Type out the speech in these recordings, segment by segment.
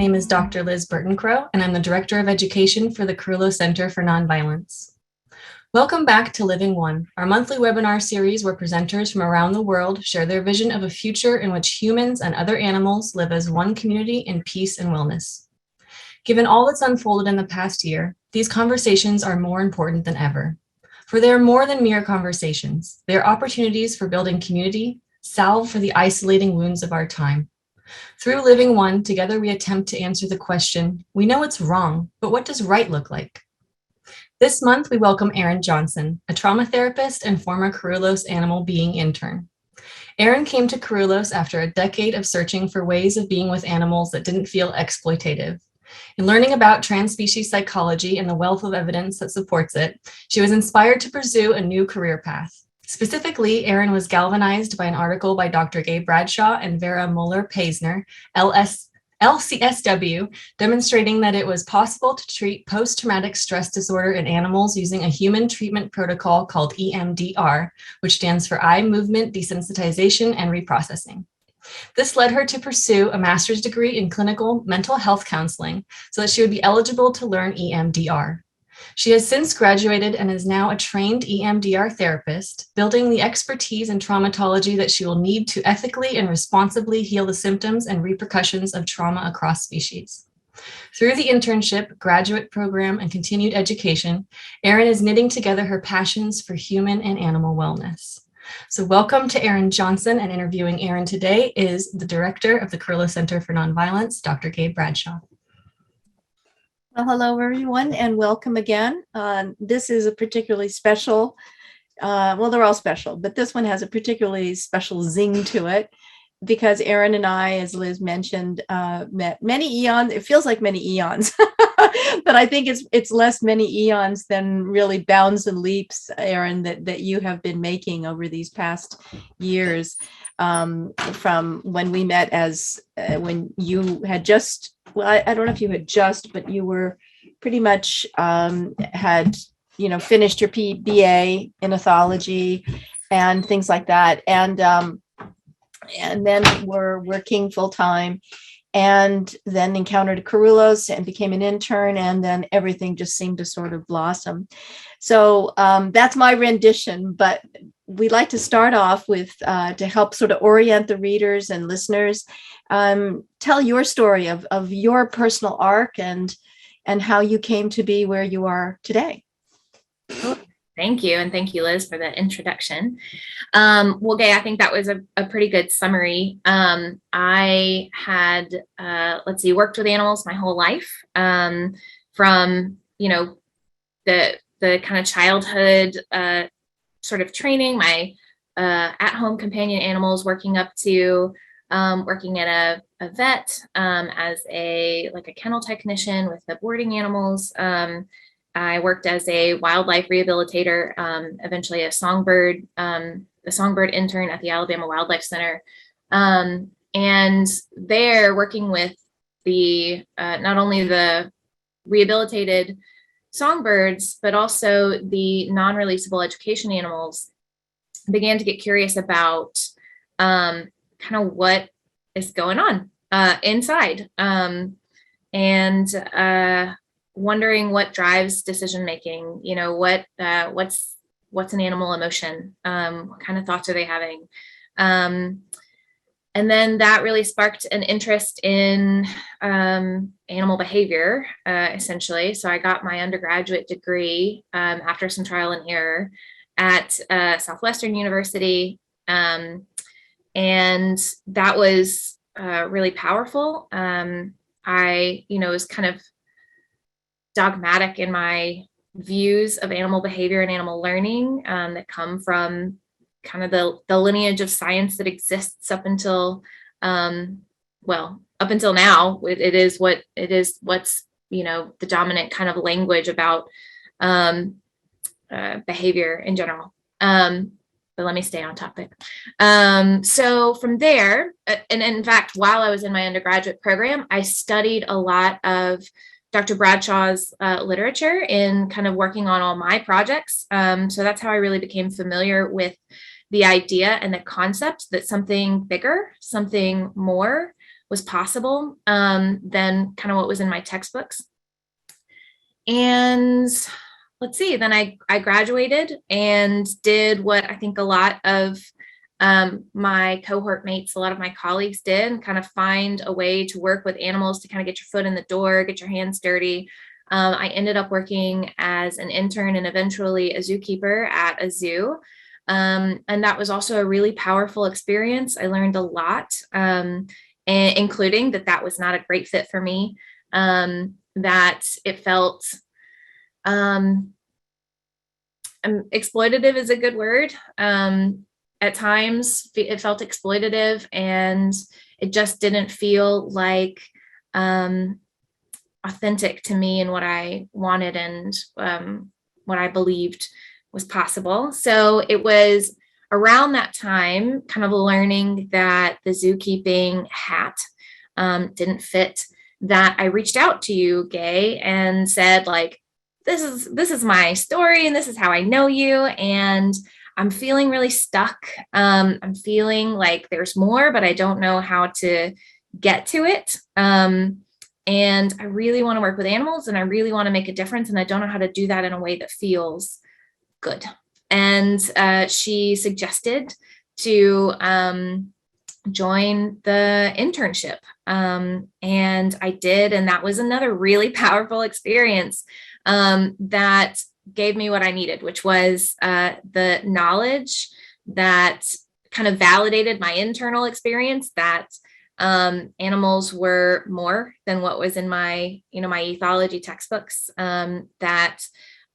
name is Dr. Liz Burton-Crow, and I'm the Director of Education for the Kerulos Center for Nonviolence. Welcome back to Living One, our monthly webinar series where presenters from around the world share their vision of a future in which humans and other animals live as one community in peace and wellness. Given all that's unfolded in the past year, these conversations are more important than ever. For they are more than mere conversations. They are opportunities for building community, salve for the isolating wounds of our time. Through Living One, together we attempt to answer the question, we know it's wrong, but what does right look like? This month, we welcome Erin Johnson, a trauma therapist and former Kerulos Animal Being intern. Erin came to Kerulos after a decade of searching for ways of being with animals that didn't feel exploitative. In learning about transspecies psychology and the wealth of evidence that supports it, she was inspired to pursue a new career path. Specifically, Erin was galvanized by an article by Dr. Bradshaw and Vera Muller-Paisner, LCSW, demonstrating that it was possible to treat post-traumatic stress disorder in animals using a human treatment protocol called EMDR, which stands for eye movement desensitization and reprocessing. This led her to pursue a master's degree in clinical mental health counseling so that she would be eligible to learn EMDR. She has since graduated and is now a trained EMDR therapist, building the expertise in traumatology that she will need to ethically and responsibly heal the symptoms and repercussions of trauma across species. Through the internship, graduate program, and continued education, Erin is knitting together her passions for human and animal wellness. So welcome to Erin Johnson, and interviewing Erin today is the director of the Kerulos Center for Nonviolence, Dr. Gabe Bradshaw. Well, hello, everyone, and welcome again. This is a particularly special, well, they're all special, but this one has a particularly special zing to it because Erin and I, as Liz mentioned, met many eons. It feels like many eons, but I think it's less many eons than really bounds and leaps, Erin, that you have been making over these past years. From when we met as when you had just, well, I don't know if you had just, but you were pretty much had, finished your BA in ethology and things like that. And then were working full time and then encountered Kerulos and became an intern. And then everything just seemed to sort of blossom. So that's my rendition, but we'd like to start off with, to help sort of orient the readers and listeners, tell your story of your personal arc and how you came to be where you are today. Thank you. And thank you, Liz, for the introduction. Well, Gay, I think that was a pretty good summary. I had, worked with animals my whole life, from, the kind of childhood sort of training, my at-home companion animals, working up to working at a vet as a kennel technician with the boarding animals. I worked as a wildlife rehabilitator, eventually a songbird intern at the Alabama Wildlife Center. And there working with the not only the rehabilitated songbirds, but also the non-releasable education animals, began to get curious about kind of what is going on inside, and wondering what drives decision making. What's an animal emotion? What kind of thoughts are they having? And then that really sparked an interest in animal behavior, essentially. So I got my undergraduate degree after some trial and error at Southwestern University. And that was really powerful. I, was kind of dogmatic in my views of animal behavior and animal learning that come from kind of the lineage of science that exists up until now. It is what's the dominant kind of language about behavior in general. But let me stay on topic. So from there, and in fact, while I was in my undergraduate program, I studied a lot of Dr. Bradshaw's literature in kind of working on all my projects. So that's how I really became familiar with the idea and the concept that something bigger, something more was possible than kind of what was in my textbooks. And let's see, then I graduated and did what I think a lot of my cohort mates, a lot of my colleagues did, and kind of find a way to work with animals to kind of get your foot in the door, get your hands dirty. I ended up working as an intern and eventually a zookeeper at a zoo. And that was also a really powerful experience. I learned a lot, including that was not a great fit for me, that it felt exploitative is a good word. At times it felt exploitative, and it just didn't feel like authentic to me and what I wanted and what I believed was possible. So it was around that time, kind of learning that the zookeeping hat didn't fit, that I reached out to you, Gay, and said, like, this is my story and this is how I know you, and I'm feeling really stuck. I'm feeling like there's more, but I don't know how to get to it. And I really want to work with animals, and I really want to make a difference, and I don't know how to do that in a way that feels good. And she suggested to join the internship. And I did, and that was another really powerful experience that gave me what I needed, which was the knowledge that kind of validated my internal experience, that animals were more than what was in my ethology textbooks, that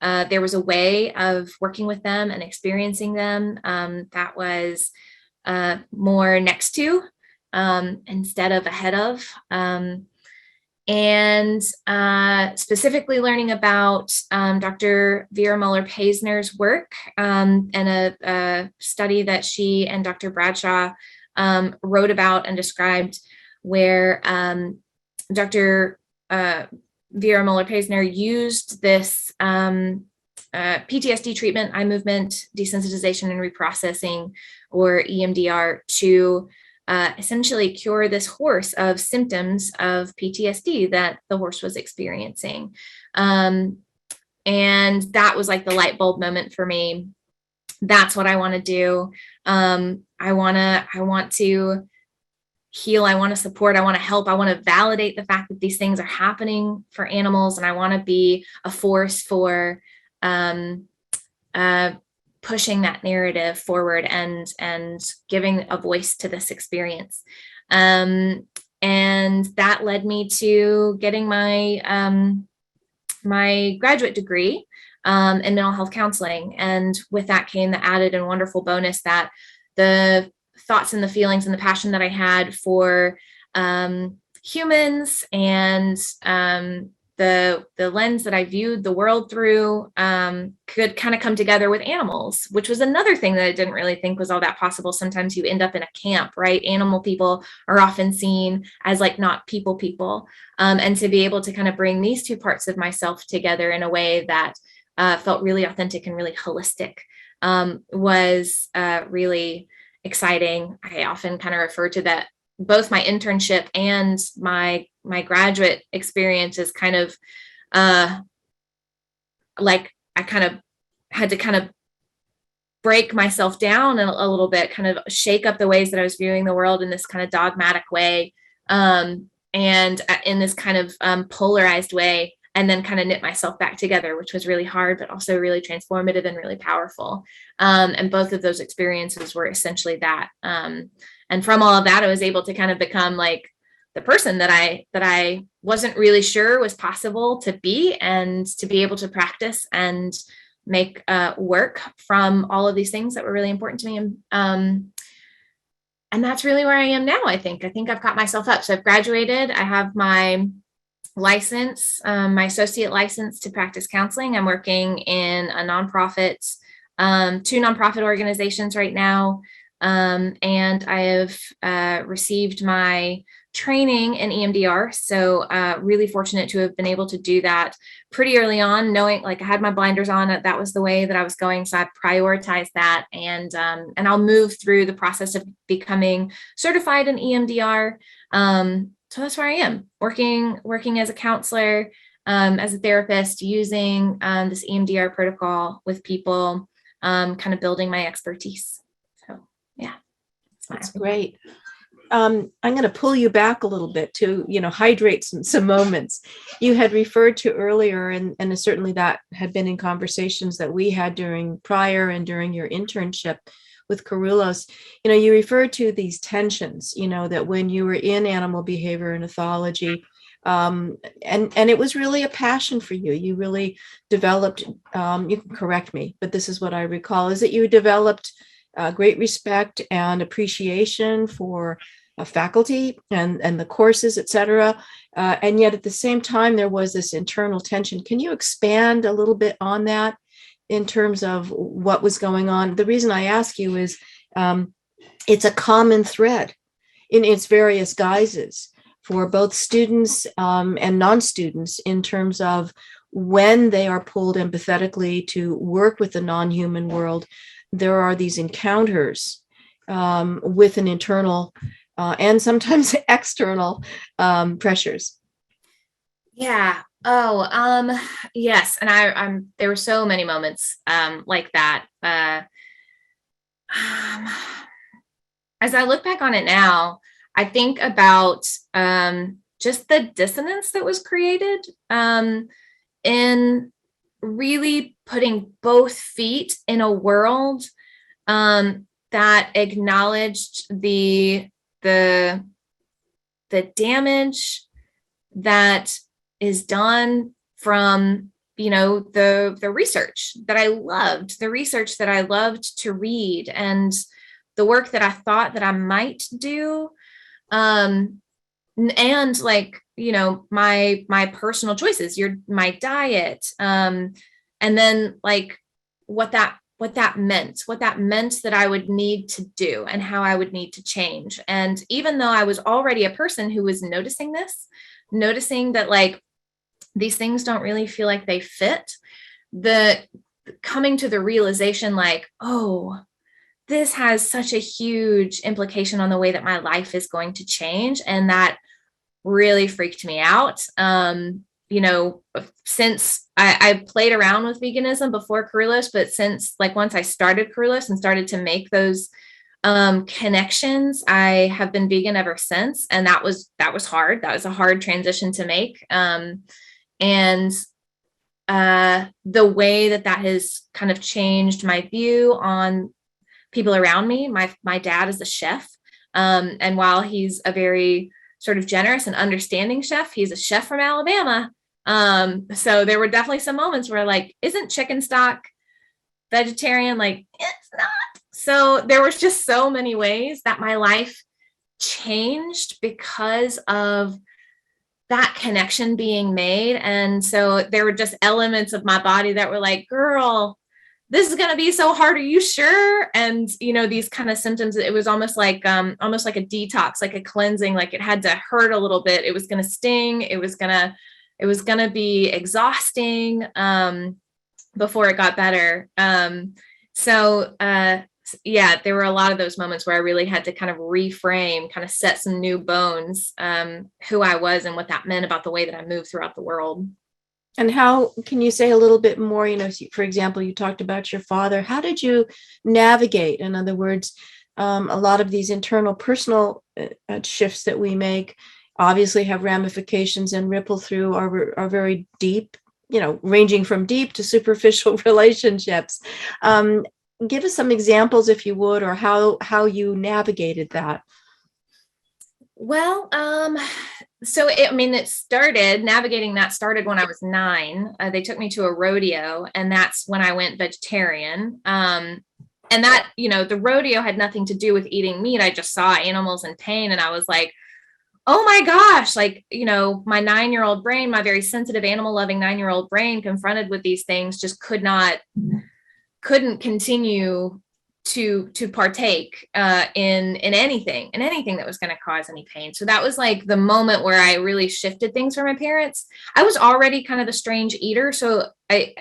there was a way of working with them and experiencing them that was more next to instead of ahead of. And specifically learning about Dr. Vera Muller-Paisner's work and a study that she and Dr. Bradshaw wrote about and described, where Dr. Vera Muller-Paisner used this PTSD treatment, eye movement desensitization and reprocessing, or EMDR, to essentially cure this horse of symptoms of PTSD that the horse was experiencing. And that was like the light bulb moment for me. That's what I want to do. I want to heal. I want to support. I want to help. I want to validate the fact that these things are happening for animals. And I want to be a force for pushing that narrative forward and giving a voice to this experience. And that led me to getting my my graduate degree in mental health counseling. And with that came the added and wonderful bonus that the thoughts and the feelings and the passion that I had for humans and the lens that I viewed the world through could kind of come together with animals, which was another thing that I didn't really think was all that possible. Sometimes you end up in a camp, right? Animal people are often seen as like not people. And to be able to kind of bring these two parts of myself together in a way that felt really authentic and really holistic was really exciting. I often kind of refer to that, both my internship and my graduate experience, is kind of like I kind of had to kind of break myself down a little bit, kind of shake up the ways that I was viewing the world in this kind of dogmatic way, and in this kind of polarized way, and then kind of knit myself back together, which was really hard, but also really transformative and really powerful. And both of those experiences were essentially that. And from all of that, I was able to kind of become like the person that I wasn't really sure was possible to be, and to be able to practice and make work from all of these things that were really important to me. And that's really where I am now. I think I've got myself up. So I've graduated. I have my license, my associate license to practice counseling. I'm working in a nonprofit, 2 nonprofit organizations right now. And I have received my training in EMDR. So really fortunate to have been able to do that pretty early on, knowing like I had my blinders on, that was the way that I was going. So I prioritized that, and I'll move through the process of becoming certified in EMDR. So that's where I am, working as a counselor, as a therapist, using this EMDR protocol with people, kind of building my expertise. So yeah, that's great. I'm going to pull you back a little bit to, hydrate some moments you had referred to earlier. And certainly that had been in conversations that we had prior and during your internship with Kerulos. You referred to these tensions, that when you were in animal behavior and ethology, and it was really a passion for you. You really developed, you can correct me, but this is what I recall, is that you developed great respect and appreciation for faculty and the courses, et cetera. And yet at the same time, there was this internal tension. Can you expand a little bit on that in terms of what was going on? The reason I ask you is it's a common thread in its various guises for both students and non-students in terms of when they are pulled empathetically to work with the non-human world. There are these encounters with an internal and sometimes external pressures. Yeah. Oh, yes. And I'm there were so many moments like that. As I look back on it now, I think about just the dissonance that was created in really putting both feet in a world that acknowledged the damage that is done from, the research that I loved to read, and the work that I thought that I might do. And like, my personal choices, my diet, and then like what that meant that I would need to do and how I would need to change. And even though I was already a person who was noticing that like these things don't really feel like they fit, the coming to the realization like, oh, this has such a huge implication on the way that my life is going to change. And that really freaked me out. Since I played around with veganism before Kerulos, but since like once I started Kerulos and started to make those connections, I have been vegan ever since. And that was hard. That was a hard transition to make. And the way that has kind of changed my view on people around me. My dad is a chef. And while he's a very sort of generous and understanding chef, he's a chef from Alabama. So there were definitely some moments where like, isn't chicken stock vegetarian? Like, it's not. So there was just so many ways that my life changed because of that connection being made. And so there were just elements of my body that were like, girl, this is going to be so hard. Are you sure? And, these kind of symptoms, it was almost like a detox, like a cleansing, like it had to hurt a little bit. It was going to sting. It was going to be exhausting, before it got better. Yeah, there were a lot of those moments where I really had to kind of reframe, kind of set some new bones, who I was and what that meant about the way that I moved throughout the world. And how can you say a little bit more, for example, you talked about your father. How did you navigate? In other words, a lot of these internal personal shifts that we make obviously have ramifications and ripple through are very deep, ranging from deep to superficial relationships. Give us some examples, if you would, or how you navigated that. Well, navigating that started when I was 9. They took me to a rodeo, and that's when I went vegetarian. And that, the rodeo had nothing to do with eating meat. I just saw animals in pain, and I was like, oh my gosh, like, my 9-year-old brain, my very sensitive animal loving 9-year-old brain confronted with these things just couldn't continue to partake in anything that was going to cause any pain. So that was like the moment where I really shifted things for my parents. I was already kind of a strange eater, so I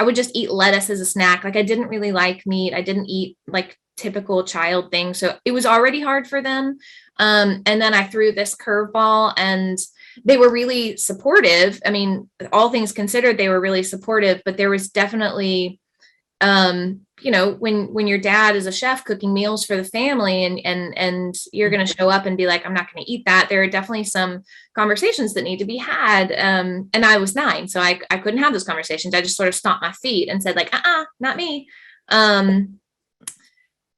would just eat lettuce as a snack. Like I didn't really like meat. I didn't eat like typical child things, so it was already hard for them. And then I threw this curveball, and they were really supportive. I mean, all things considered, they were really supportive, but there was definitely when your dad is a chef cooking meals for the family and you're going to show up and be like, I'm not going to eat that. There are definitely some conversations that need to be had. And I was 9, so I couldn't have those conversations. I just sort of stomped my feet and said like, not me.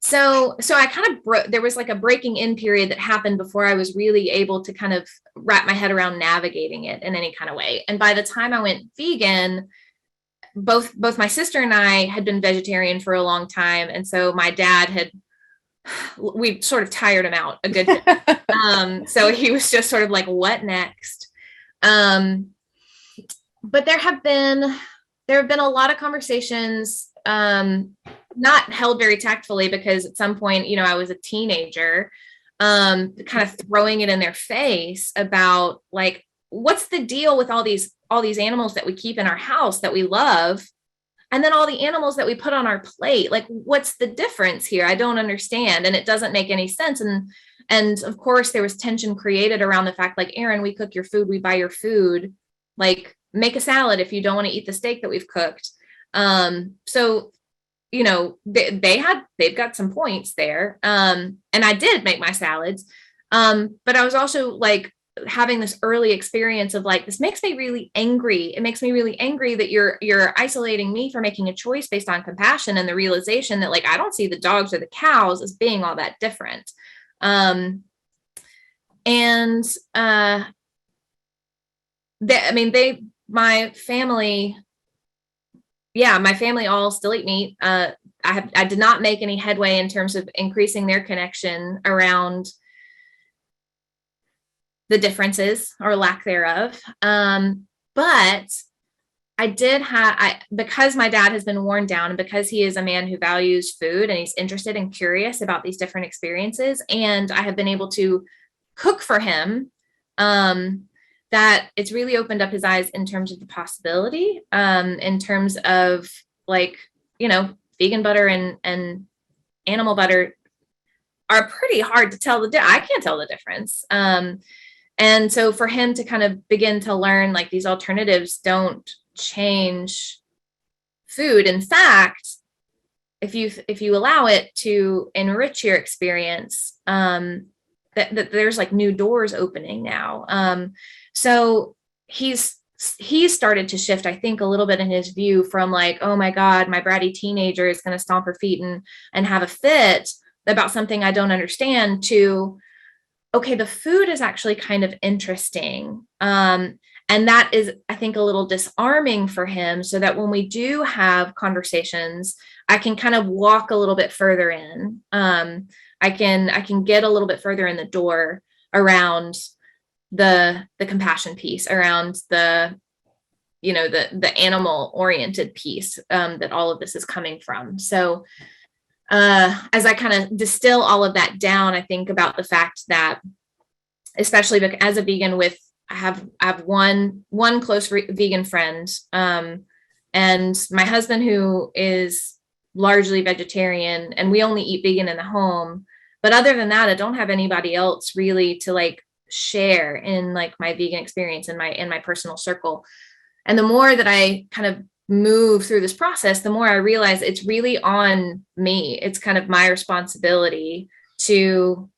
So I kind of there was like a breaking in period that happened before I was really able to kind of wrap my head around navigating it in any kind of way. And by the time I went vegan, both my sister and I had been vegetarian for a long time. And so my dad we sort of tired him out a good bit. So he was just sort of like, what next? But there have been a lot of conversations, not held very tactfully, because at some point, I was a teenager, kind of throwing it in their face about like, what's the deal with all these animals that we keep in our house that we love, and then all the animals that we put on our plate? Like, what's the difference here? I don't understand. And it doesn't make any sense. And of course there was tension created around the fact, like, Erin, we cook your food, we buy your food, like make a salad if you don't want to eat the steak that we've cooked. So, they've got some points there. And I did make my salads. But I was also like, having this early experience of like, this makes me really angry. It makes me really angry that you're isolating me for making a choice based on compassion, and the realization that like, I don't see the dogs or the cows as being all that different. My family all still eat meat. I did not make any headway in terms of increasing their connection around the differences or lack thereof. But I did because my dad has been worn down, and because he is a man who values food and he's interested and curious about these different experiences, and I have been able to cook for him, that it's really opened up his eyes in terms of the possibility, in terms of like, vegan butter and animal butter are pretty hard to tell I can't tell the difference. And so for him to kind of begin to learn like these alternatives don't change food. In fact, if you allow it to enrich your experience, that there's like new doors opening now. So he's started to shift, I think, a little bit in his view from like, oh my God, my bratty teenager is going to stomp her feet and have a fit about something I don't understand, to, okay, the food is actually kind of interesting. And that is, I think, a little disarming for him, so that when we do have conversations, I can kind of walk a little bit further in. I can get a little bit further in the door around the compassion piece, around the animal oriented piece, that all of this is coming from. So as I kind of distill all of that down, I think about the fact that, especially as a vegan, I have one close vegan friend, and my husband, who is largely vegetarian, and we only eat vegan in the home. But other than that, I don't have anybody else really to like share in like my vegan experience in my personal circle. And the more that I kind of move through this process, the more I realize it's really on me. It's kind of my responsibility to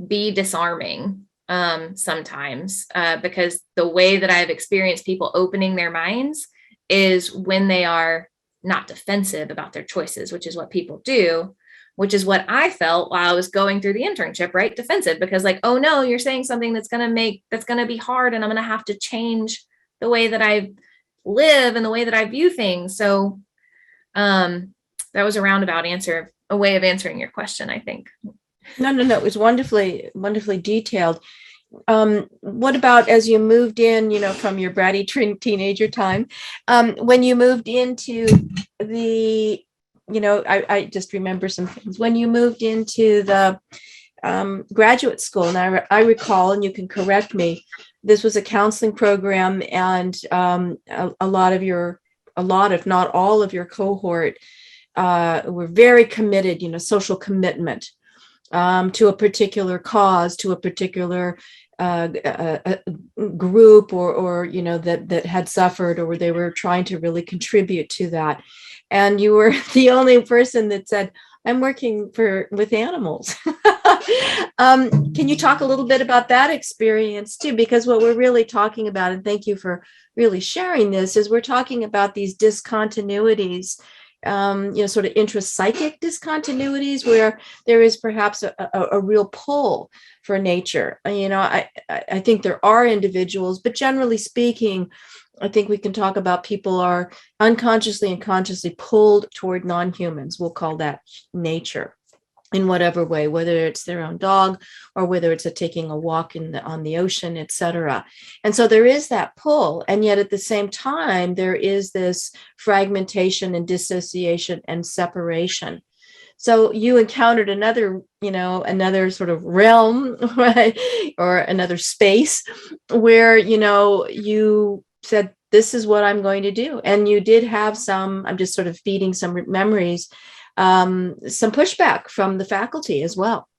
be disarming sometimes, because the way that I've experienced people opening their minds is when they are not defensive about their choices, which is what people do, which is what I felt while I was going through the internship, right? Defensive, because like, oh no, you're saying something that's going to be hard, and I'm going to have to change the way that I live and the way that I view things. So that was a roundabout answer, a way of answering your question, I think. No. It was wonderfully detailed. What about as you moved in, from your bratty teenager time, when you moved into the I just remember some things when you moved into the graduate school. And I recall, and you can correct me, this was a counseling program, and a lot, if not all of your cohort were very committed, social commitment to a particular cause, to a particular group, or that had suffered, or they were trying to really contribute to that. And you were the only person that said, I'm working with animals. Can you talk a little bit about that experience too? Because what we're really talking about, and thank you for really sharing this, is we're talking about these discontinuities, sort of intrapsychic discontinuities, where there is perhaps a real pull for nature. I think there are individuals, but generally speaking, I think we can talk about people are unconsciously and consciously pulled toward non-humans. We'll call that nature in whatever way, whether it's their own dog or whether it's taking a walk on the ocean, etc. And so there is that pull. And yet at the same time, there is this fragmentation and dissociation and separation. So you encountered another sort of realm, right? Or another space where, you said, this is what I'm going to do. And you did have I'm just sort of feeding some memories, some pushback from the faculty as well.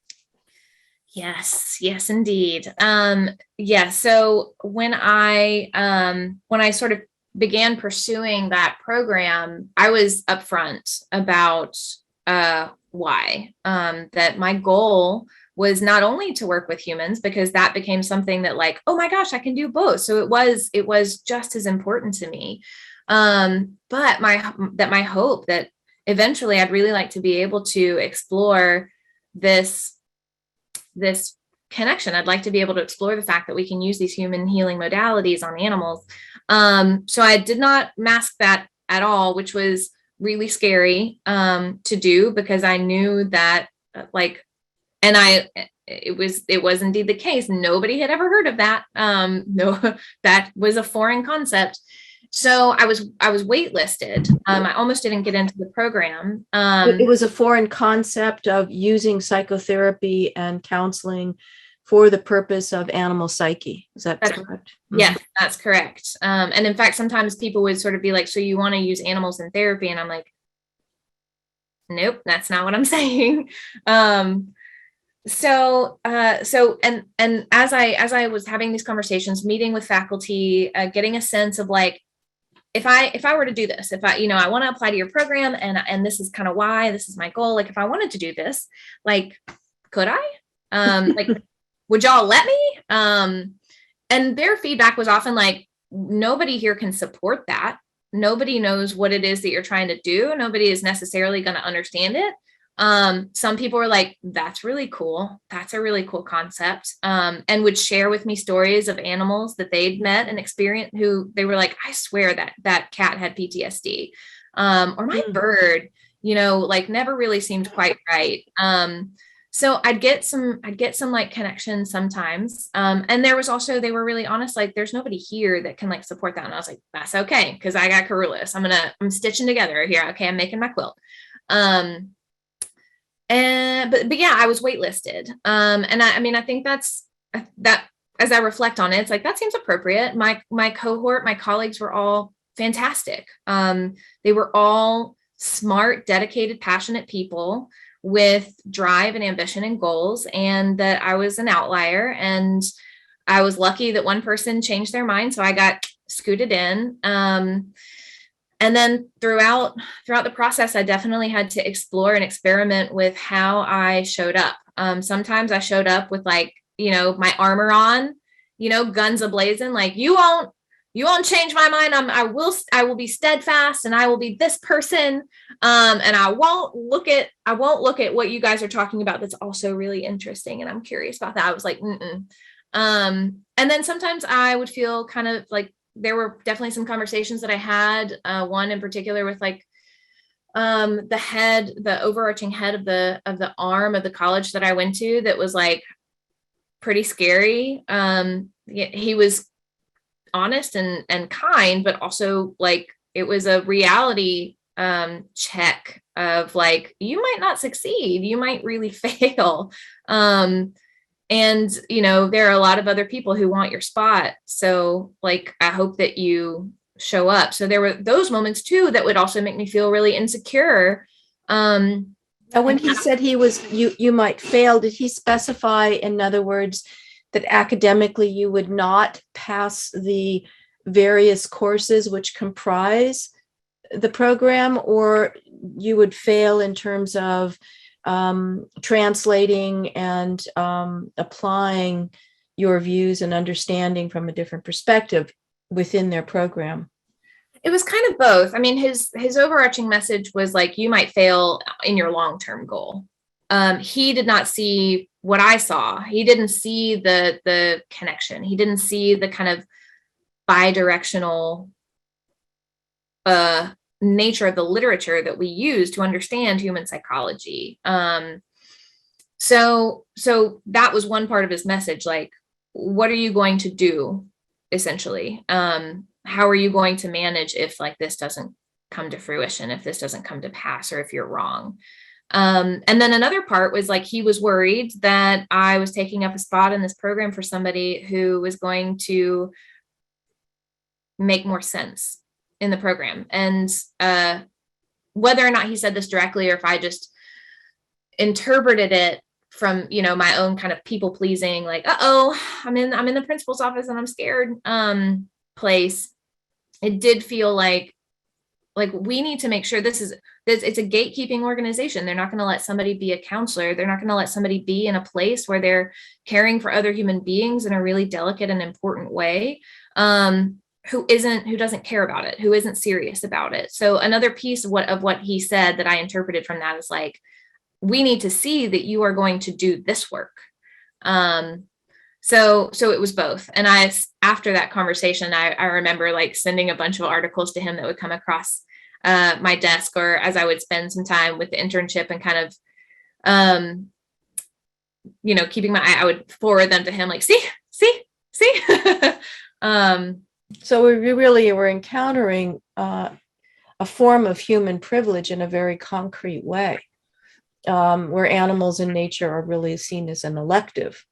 Yes, indeed. So when I sort of began pursuing that program, I was upfront about why, that my goal was not only to work with humans, because that became something that like, oh my gosh, I can do both. So it was just as important to me. But my hope that eventually I'd really like to be able to explore this connection. I'd like to be able to explore the fact that we can use these human healing modalities on animals. So I did not mask that at all, which was really scary to do, because I knew that it was indeed the case. Nobody had ever heard of that. No, that was a foreign concept. So I was waitlisted. I almost didn't get into the program. It was a foreign concept of using psychotherapy and counseling for the purpose of animal psyche. Is that correct? Yes, that's correct. And in fact, sometimes people would sort of be like, so you want to use animals in therapy? And I'm like, nope, that's not what I'm saying. So as I was having these conversations, meeting with faculty, getting a sense of like, if I were to do this, if I want to apply to your program, and this is kind of why, this is my goal. Like, if I wanted to do this, like, could I, would y'all let me? And their feedback was often like, nobody here can support that. Nobody knows what it is that you're trying to do. Nobody is necessarily going to understand it. Some people were like, that's really cool. That's a really cool concept. And would share with me stories of animals that they'd met and experienced, who they were like, I swear that cat had PTSD. Or my bird, never really seemed quite right. So I'd get some like connections sometimes. And there was also, they were really honest, like, there's nobody here that can like support that. And I was like, that's okay, because I got Kerulos. I'm stitching together here. Okay, I'm making my quilt. But yeah, I was waitlisted. And I think that's that, as I reflect on it, it's like, that seems appropriate. My cohort, my colleagues were all fantastic. They were all smart, dedicated, passionate people with drive and ambition and goals, and that I was an outlier. And I was lucky that one person changed their mind, so I got scooted in. And then throughout the process, I definitely had to explore and experiment with how I showed up. Sometimes I showed up with like, my armor on, guns a-blazing, like, you won't change my mind. I will be steadfast, and I will be this person. And I won't look at what you guys are talking about. That's also really interesting, and I'm curious about that. I was like, and then sometimes I would feel kind of like, there were definitely some conversations that I had, one in particular with like, the overarching head of the arm of the college that I went to, that was like pretty scary. He was honest and kind, but also like, it was a reality check of like, you might not succeed, you might really fail. And, there are a lot of other people who want your spot. So like, I hope that you show up. So there were those moments too, that would also make me feel really insecure. Now, when he said you might fail, did he specify, in other words, that academically you would not pass the various courses which comprise the program, or you would fail in terms of translating and applying your views and understanding from a different perspective within their program? It was kind of both. I mean, his overarching message was like, you might fail in your long-term goal. He did not see what I saw. He didn't see the connection. He didn't see the kind of bi-directional nature of the literature that we use to understand human psychology. So that was one part of his message. Like, what are you going to do, essentially? How are you going to manage if like this doesn't come to fruition, if this doesn't come to pass, or if you're wrong? And then another part was like, he was worried that I was taking up a spot in this program for somebody who was going to make more sense in the program. And whether or not he said this directly, or if I just interpreted it from, my own kind of people pleasing, like, I'm in the principal's office and I'm scared, place. It did feel like we need to make sure it's a gatekeeping organization. They're not going to let somebody be a counselor. They're not going to let somebody be in a place where they're caring for other human beings in a really delicate and important way, who doesn't care about it, who isn't serious about it. So another piece of what he said that I interpreted from that is like, we need to see that you are going to do this work. So it was both. And after that conversation, I remember like sending a bunch of articles to him that would come across my desk, or as I would spend some time with the internship and kind of, keeping my eye, I would forward them to him like, see. So we really were encountering a form of human privilege in a very concrete way, where animals in nature are really seen as an elective.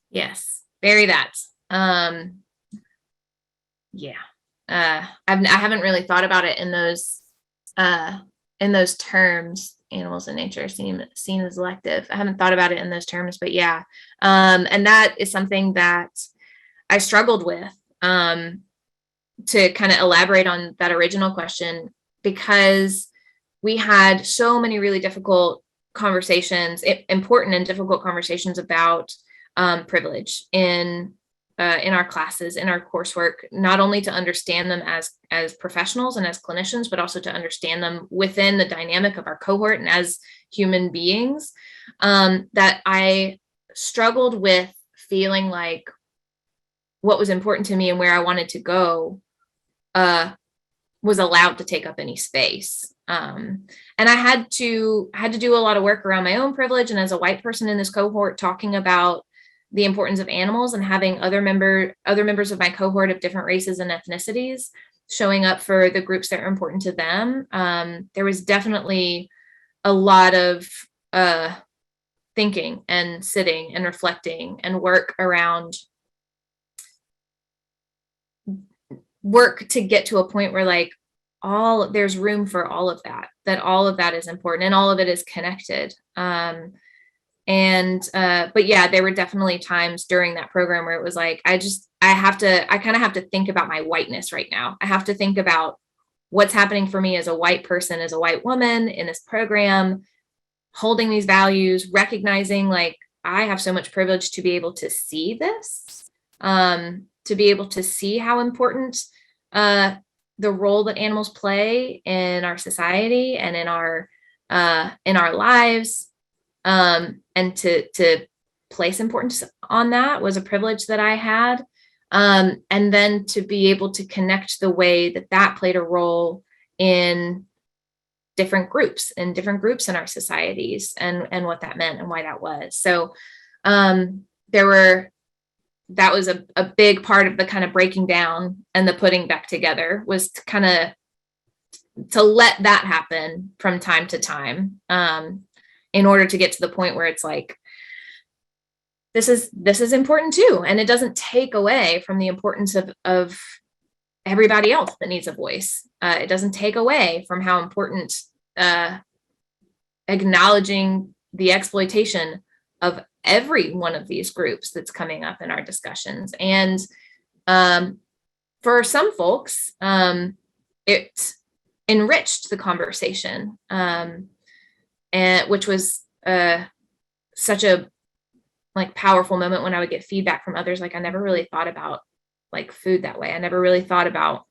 Yes, very that. Yeah. I haven't really thought about it in those terms. Animals in nature seen as elective. I haven't thought about it in those terms, but yeah. And that is something that I struggled with, to kind of elaborate on that original question, because we had so many really difficult conversations, important and difficult conversations about privilege in our classes, in our coursework, not only to understand them as professionals and as clinicians, but also to understand them within the dynamic of our cohort and as human beings, that I struggled with feeling like what was important to me and where I wanted to go was allowed to take up any space. And I had to do a lot of work around my own privilege, and as a white person in this cohort, talking about the importance of animals and having other members of my cohort of different races and ethnicities showing up for the groups that are important to them. There was definitely a lot of thinking and sitting and reflecting and work to get to a point where like there's room for all of that all of that is important and all of it is connected. But yeah, there were definitely times during that program where it was like, I kind of have to think about my whiteness right now. I have to think about what's happening for me as a white person, as a white woman in this program, holding these values, recognizing like I have so much privilege to be able to see this, to be able to see how important the role that animals play in our society and in our lives. And to place importance on that was a privilege that I had. And then to be able to connect the way that played a role in different groups in our societies, and what that meant and why that was. So that was a big part of the kind of breaking down and the putting back together, was to kind of to let that happen from time to time, in order to get to the point where it's like, this is important too. And it doesn't take away from the importance of everybody else that needs a voice. It doesn't take away from how important acknowledging the exploitation of every one of these groups that's coming up in our discussions. And for some folks, it enriched the conversation, and which was such a powerful moment when I would get feedback from others. Like, I never really thought about like food that way. I never really thought about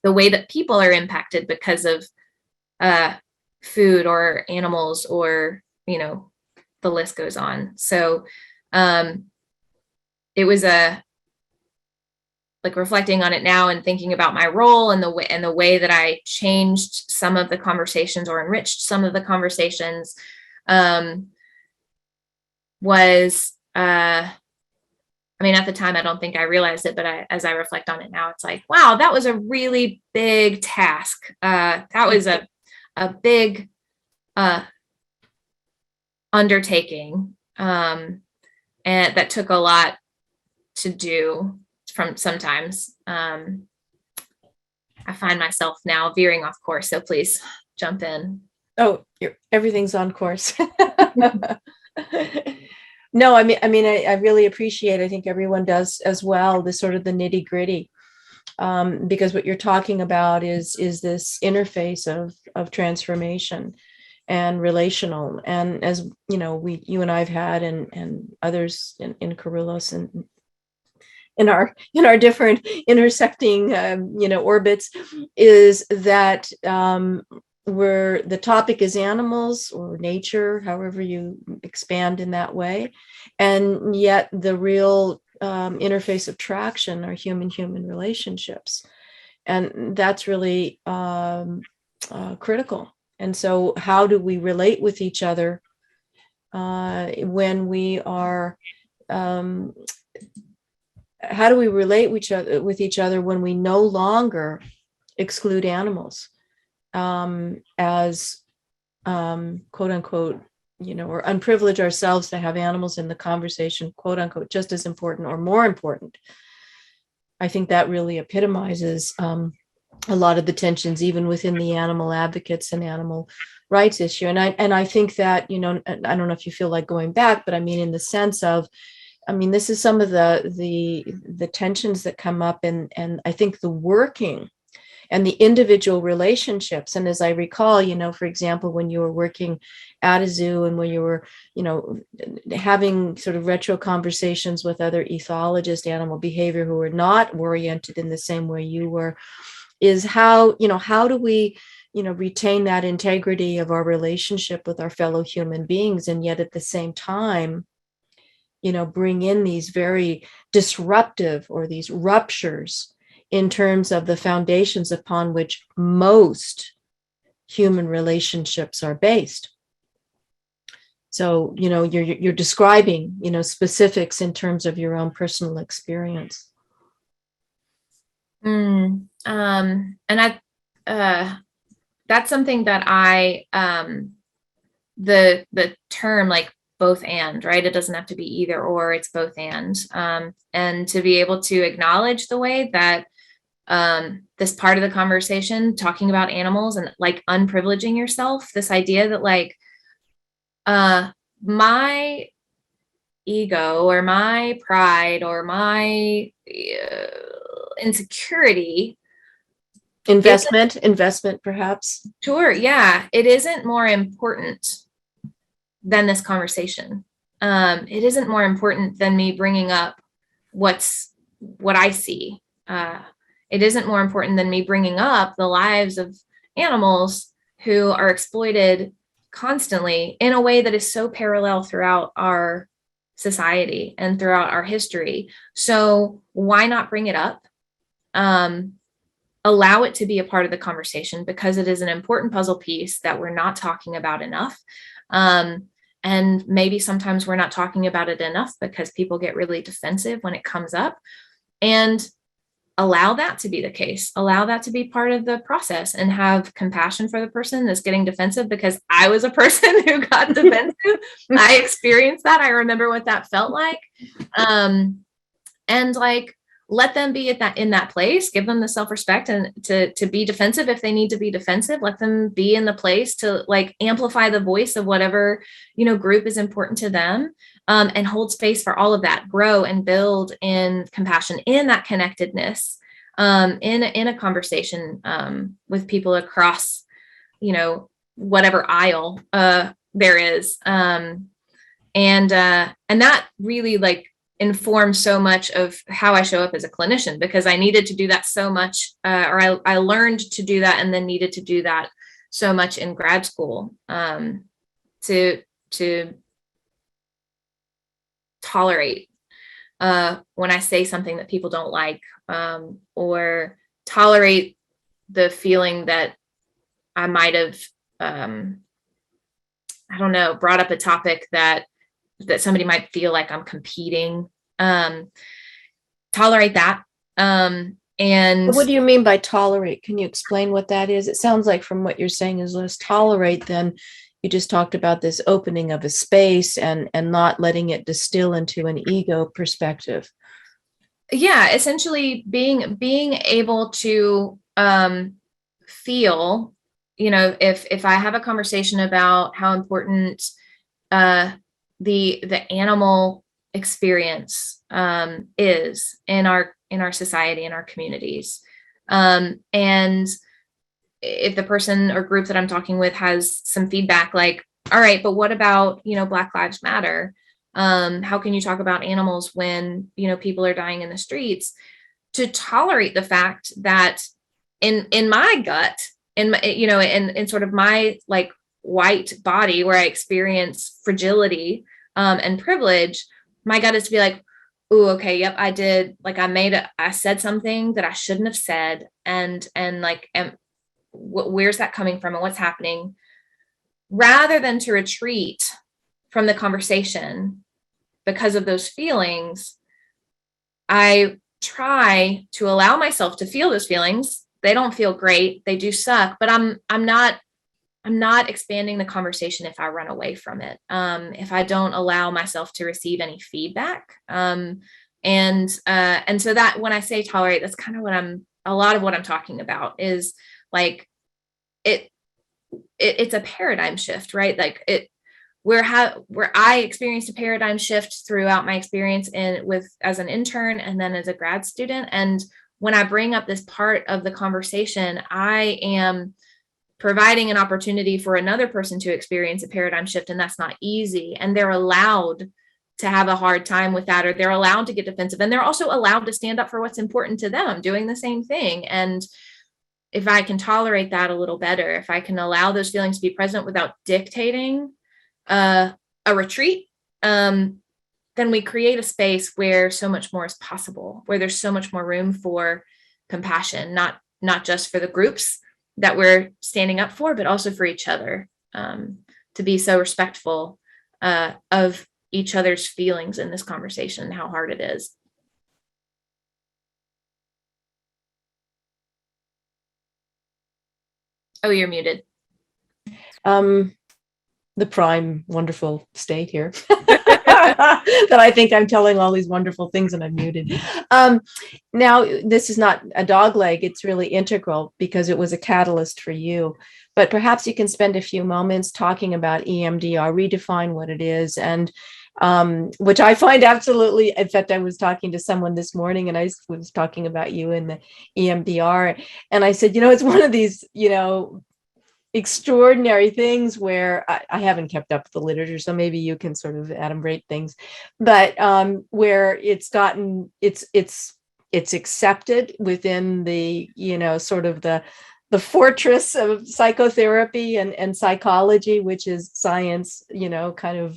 the way that people are impacted because of food or animals, or, you know, the list goes on. So it was reflecting on it now and thinking about my role and the way that I changed some of the conversations or enriched some of the conversations, was I mean, at the time, I don't think I realized it, but as I reflect on it now, it's like, wow, that was a really big task. That was a big undertaking, and that took a lot to do. From sometimes, I find myself now veering off course, so please jump in. Oh, everything's on course. No, I mean, I really appreciate, I think everyone does as well, the sort of the nitty gritty, because what you're talking about is this interface of transformation and relational. And as you know, you and I've had, and others in Kerulos and in our different intersecting, orbits, is that where the topic is animals or nature, however you expand in that way. And yet the real interface of traction are human-human relationships. And that's really critical. And so how do we relate with each other when we are, how do we relate with each other when we no longer exclude animals as quote unquote, or unprivilege ourselves to have animals in the conversation, quote unquote, just as important or more important? I think that really epitomizes a lot of the tensions, even within the animal advocates and animal rights issue. And I think that, I don't know if you feel like going back, but I mean, in the sense of, this is some of the tensions that come up, and I think the working and the individual relationships. And as I recall, for example, when you were working at a zoo and when you were, having sort of retro conversations with other ethologists, animal behavior, who were not oriented in the same way you were, is how do we, retain that integrity of our relationship with our fellow human beings, and yet at the same time, bring in these very disruptive or these ruptures in terms of the foundations upon which most human relationships are based. So, you're describing, specifics in terms of your own personal experience. And that's something that the term, like, both and, right? It doesn't have to be either or, it's both and to be able to acknowledge the way that this part of the conversation, talking about animals and like unprivileging yourself, this idea that like my ego or my pride or my insecurity, investment perhaps. Sure, yeah, it isn't more important than this conversation. It isn't more important than me bringing up what I see. It isn't more important than me bringing up the lives of animals who are exploited constantly in a way that is so parallel throughout our society and throughout our history. So why not bring it up? Allow it to be a part of the conversation, because it is an important puzzle piece that we're not talking about enough. And maybe sometimes we're not talking about it enough because people get really defensive when it comes up. And allow that to be the case, allow that to be part of the process, and have compassion for the person that's getting defensive, because I was a person who got defensive. I experienced that. I remember what that felt like. And like, let them be in that place, give them the self-respect and to be defensive if they need to be defensive. Let them be in the place to like amplify the voice of whatever, group is important to them, and hold space for all of that, grow and build in compassion, in that connectedness, in a conversation, with people across, whatever aisle, there is. And that really like informed so much of how I show up as a clinician, because I needed to do that so much, or I learned to do that and then needed to do that so much in grad school, to tolerate when I say something that people don't like, or tolerate the feeling that I might have, I don't know, brought up a topic that somebody might feel like I'm competing, tolerate that. And what do you mean by tolerate? Can you explain what that is? It sounds like from what you're saying is less tolerate than you just talked about, this opening of a space and not letting it distill into an ego perspective. Yeah, essentially being able to feel, if I have a conversation about how important the animal experience is in our society, in our communities, and if the person or group that I'm talking with has some feedback like, all right, but what about Black Lives Matter? How can you talk about animals when people are dying in the streets? To tolerate the fact that in my gut, in my, in sort of my like white body where I experience fragility and privilege, my gut is to be like, oh, okay, yep, I did. Like I said something that I shouldn't have said, and like, where's that coming from and what's happening? Rather than to retreat from the conversation because of those feelings, I try to allow myself to feel those feelings. They don't feel great. They do suck, but I'm not expanding the conversation if I run away from it. If I don't allow myself to receive any feedback. And so that when I say tolerate, that's kind of a lot of what I'm talking about is like, it's a paradigm shift, right? Like where I experienced a paradigm shift throughout my experience as an intern and then as a grad student. And when I bring up this part of the conversation, I am providing an opportunity for another person to experience a paradigm shift, and that's not easy. And they're allowed to have a hard time with that, or they're allowed to get defensive, and they're also allowed to stand up for what's important to them, doing the same thing. And if I can tolerate that a little better, if I can allow those feelings to be present without dictating a retreat, then we create a space where so much more is possible, where there's so much more room for compassion, not just for the groups that we're standing up for, but also for each other, to be so respectful of each other's feelings in this conversation, how hard it is. Oh, you're muted. The prime wonderful state here that I think I'm telling all these wonderful things and I'm muted. Now, this is not a dog leg. It's really integral because it was a catalyst for you. But perhaps you can spend a few moments talking about EMDR, redefine what it is, and which I find absolutely, in fact, I was talking to someone this morning and I was talking about you in the EMDR. And I said, it's one of these, extraordinary things where I haven't kept up with the literature, so maybe you can sort of adumbrate things, but where it's accepted within the, sort of the fortress of psychotherapy and psychology, which is science, kind of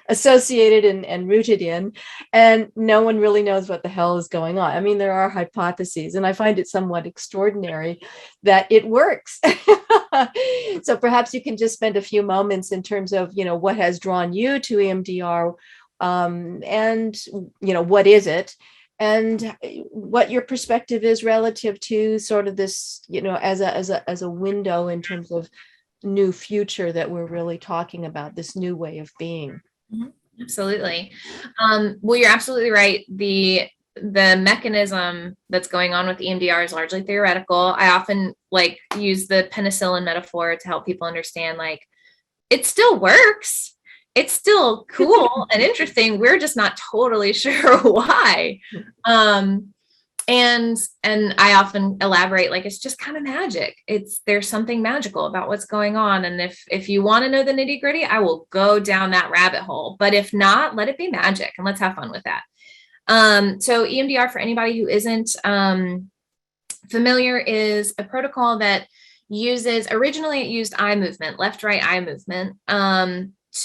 associated and rooted in, and no one really knows what the hell is going on. I mean, there are hypotheses, and I find it somewhat extraordinary that it works. So perhaps you can just spend a few moments in terms of, what has drawn you to EMDR, and, what is it? and what your perspective is relative to sort of this, as a window in terms of new future that we're really talking about, this new way of being. Absolutely. Well, you're absolutely right. The mechanism that's going on with EMDR is largely theoretical. I often use the penicillin metaphor to help people understand, it still works. It's still cool and interesting. We're just not totally sure why. And I often elaborate, it's just kind of magic. There's something magical about what's going on. And if you want to know the nitty gritty, I will go down that rabbit hole. But if not, let it be magic and let's have fun with that. So EMDR, for anybody who isn't familiar, is a protocol that originally it used eye movement, left, right eye movement,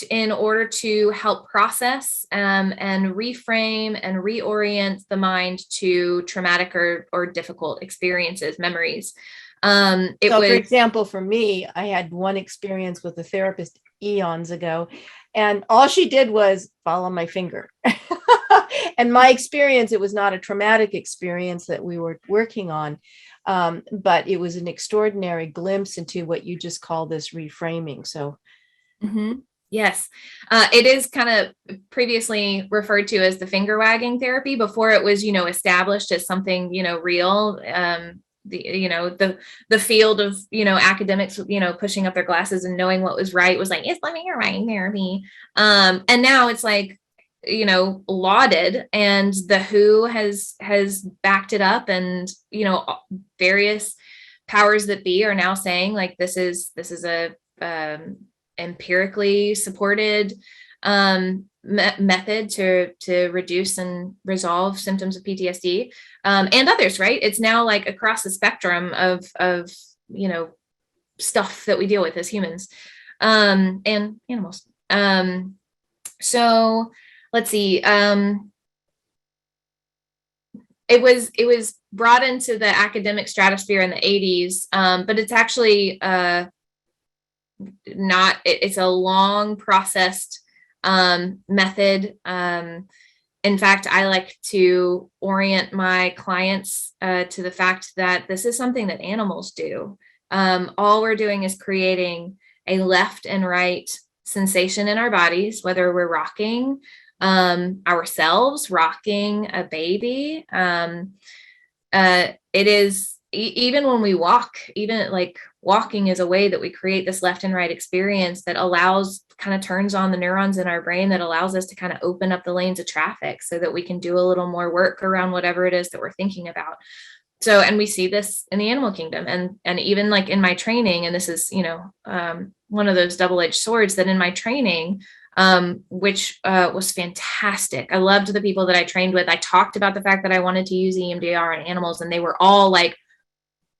in order to help process and reframe and reorient the mind to traumatic or difficult experiences, memories. For example, for me, I had one experience with a therapist eons ago, and all she did was follow my finger. And my experience, it was not a traumatic experience that we were working on, but it was an extraordinary glimpse into what you just call this reframing. So. Mm-hmm. Yes, it is kind of previously referred to as the finger wagging therapy before it was, established as something, real. The field of, academics, pushing up their glasses and knowing what was right was it's the finger wagging therapy. And now it's lauded, and the WHO has backed it up, and, various powers that be are now saying this is a empirically supported method to reduce and resolve symptoms of PTSD, and others, right? It's now across the spectrum of stuff that we deal with as humans, and animals. So let's see. It was brought into the academic stratosphere in the 80s, but it's actually not. It's a long processed method. In fact, I like to orient my clients to the fact that this is something that animals do. All we're doing is creating a left and right sensation in our bodies, whether we're rocking ourselves, rocking a baby. It is even when we walk, even walking is a way that we create this left and right experience that kind of turns on the neurons in our brain that allows us to kind of open up the lanes of traffic so that we can do a little more work around whatever it is that we're thinking about. So, and we see this in the animal kingdom, and even in my training, and this is, one of those double-edged swords, that in my training, which was fantastic. I loved the people that I trained with. I talked about the fact that I wanted to use EMDR on animals, and they were all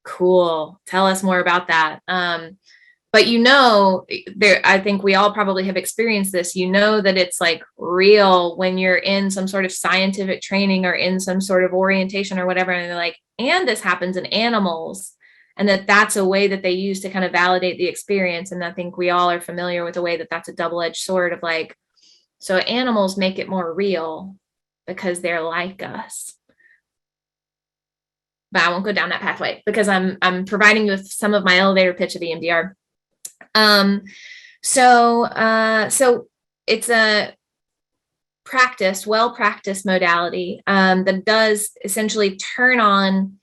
cool, tell us more about that. But I think we all probably have experienced this, that it's real when you're in some sort of scientific training or in some sort of orientation or whatever, and they're and this happens in animals, and that's a way that they use to kind of validate the experience. And I think we all are familiar with the way that that's a double-edged sword of so animals make it more real because they're like us. But I won't go down that pathway because I'm providing you with some of my elevator pitch of EMDR. So it's a well-practiced modality that does essentially turn on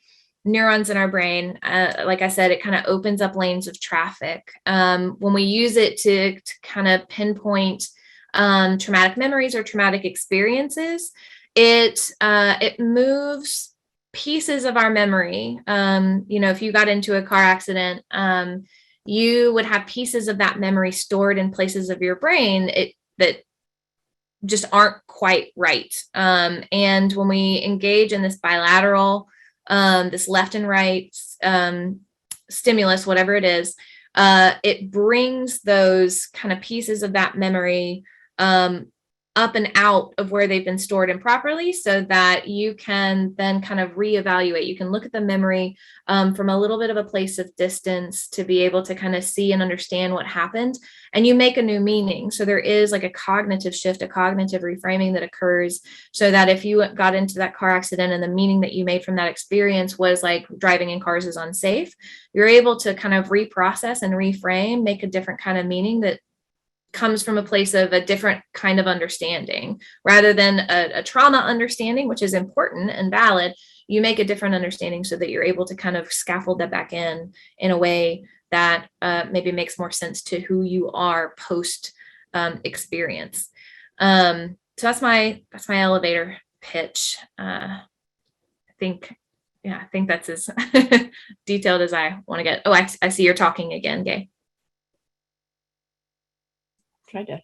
neurons in our brain. Like I said, it kind of opens up lanes of traffic. When we use it to kind of pinpoint traumatic memories or traumatic experiences, it moves pieces of our memory. If you got into a car accident, you would have pieces of that memory stored in places of your brain that just aren't quite right. And when we engage in this bilateral, this left and right stimulus, whatever it is, it brings those kind of pieces of that memory up and out of where they've been stored improperly, so that you can then kind of reevaluate. You can look at the memory from a little bit of a place of distance to be able to kind of see and understand what happened, and you make a new meaning. So there is like a cognitive shift, a cognitive reframing that occurs, so that if you got into that car accident and the meaning that you made from that experience was like driving in cars is unsafe, you're able to kind of reprocess and reframe, make a different kind of meaning that comes from a place of a different kind of understanding, rather than a trauma understanding, which is important and valid. You make a different understanding so that you're able to kind of scaffold that back in a way that maybe makes more sense to who you are post experience. So that's my elevator pitch. I think that's as detailed as I want to get. Oh, I see you're talking again, Gay. Try to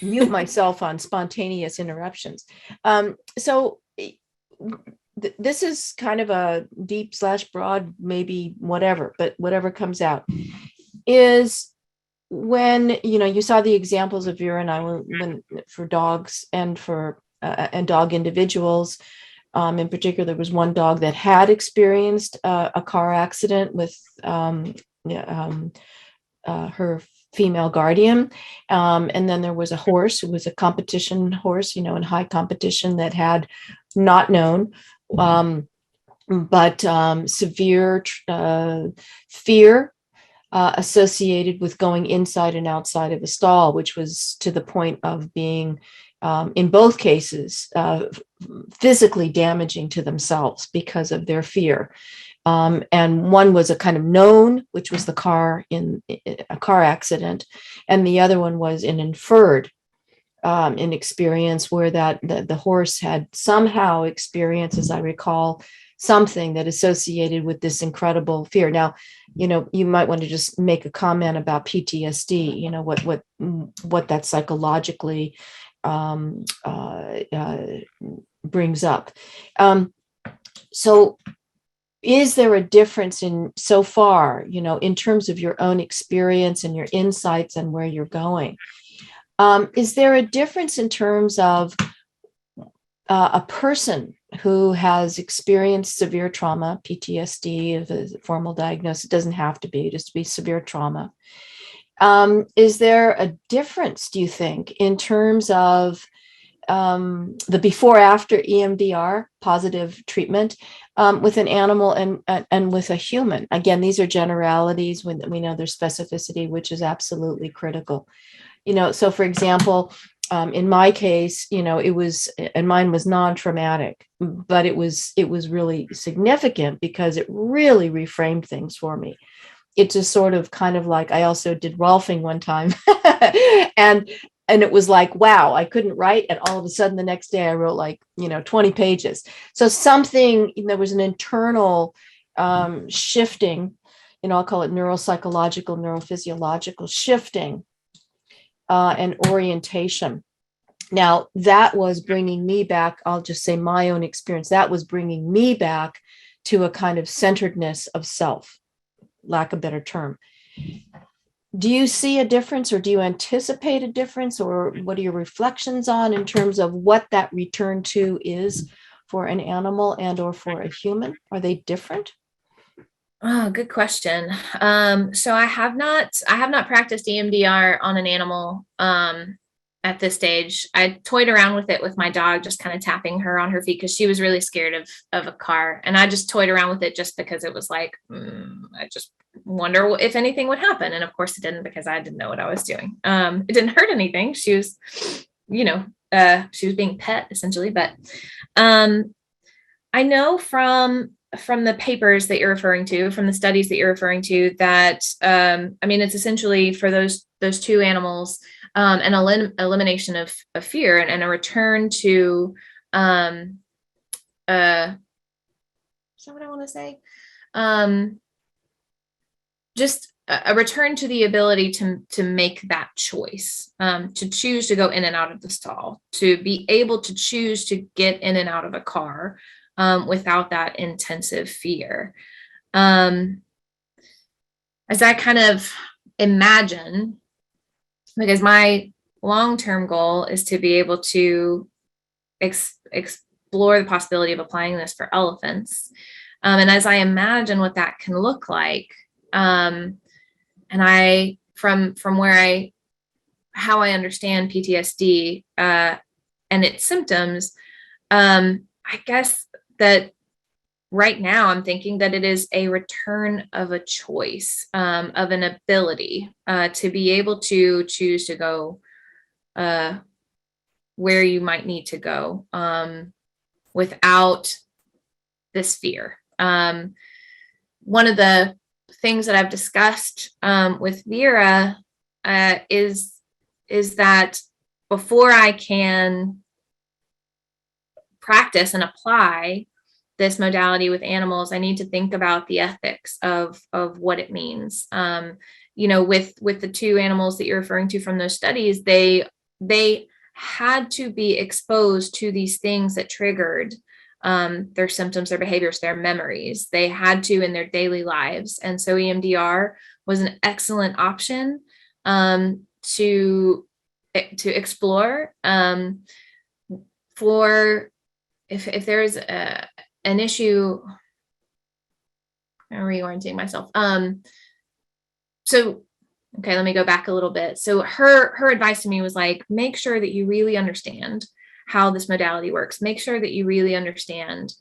mute myself on spontaneous interruptions. So this is kind of a deep / broad, maybe whatever, but whatever comes out is when, you saw the examples of Vera and I when for dogs and for and dog individuals. In particular, there was one dog that had experienced a car accident with her female guardian. And then there was a horse who was a competition horse, in high competition, that had not known, but severe fear associated with going inside and outside of a stall, which was to the point of being, in both cases, physically damaging to themselves because of their fear. And one was a kind of known, which was the car in a car accident. And the other one was an inferred an experience where the horse had somehow experienced, as I recall, something that associated with this incredible fear. Now, you might want to just make a comment about PTSD, what that psychologically brings up. So is there a difference in so far, in terms of your own experience and your insights and where you're going? Is there a difference in terms of a person who has experienced severe trauma, PTSD, if a formal diagnosis? It doesn't have to be, just to be severe trauma. Is there a difference, do you think, in terms of the before-after EMDR, positive treatment, with an animal and with a human? Again, these are generalities when we know there's specificity, which is absolutely critical. So for example, in my case, it was, and mine was non-traumatic, but it was really significant because it really reframed things for me. It just sort of kind of like, I also did Rolfing one time and it was like, wow, I couldn't write. And all of a sudden the next day I wrote 20 pages. So there was an internal shifting, I'll call it neuropsychological, neurophysiological shifting and orientation. Now that was bringing me back, I'll just say my own experience, that was bringing me back to a kind of centeredness of self, lack of a better term. Do you see a difference, or do you anticipate a difference, or what are your reflections on in terms of what that return to is for an animal and or for a human? Are they different? Oh, good question. So I have not practiced EMDR on an animal at this stage. I toyed around with it with my dog, just kind of tapping her on her feet because she was really scared of a car. And I just toyed around with it just because it was like, I just wonder if anything would happen. And of course it didn't, because I didn't know what I was doing. It didn't hurt anything. She was, she was being pet essentially. But I know from the papers that you're referring to, from the studies that you're referring to, that, it's essentially for those two animals, an elimination of fear and a return to, is that what I want to say? Just a return to the ability to make that choice, to choose to go in and out of the stall, to be able to choose to get in and out of a car, without that intensive fear. As I kind of imagine, because my long-term goal is to be able to explore the possibility of applying this for elephants. And as I imagine what that can look like, and I, from how I understand PTSD and its symptoms, I guess that right now I'm thinking that it is a return of a choice, of an ability to be able to choose to go where you might need to go without this fear. One of the things that I've discussed with Vera is that before I can practice and apply this modality with animals, I need to think about the ethics of what it means. With the two animals that you're referring to from those studies, they had to be exposed to these things that triggered their symptoms, their behaviors, their memories. They had to in their daily lives. And so EMDR was an excellent option to explore for if there's an issue. I'm reorienting myself. Okay, let me go back a little bit. So her advice to me was like, make sure that you really understand how this modality works. Make sure that you really understand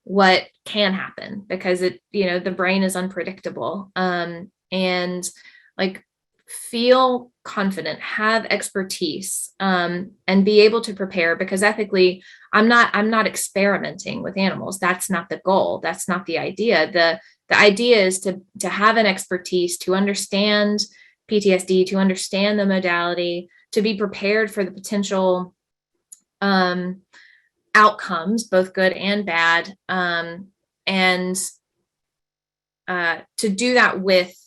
what can happen, because the brain is unpredictable. And like, feel confident, have expertise, and be able to prepare, because ethically, I'm not experimenting with animals. That's not the goal. That's not the idea. The idea is to have an expertise, to understand PTSD, to understand the modality, to be prepared for the potential outcomes, both good and bad, and to do that with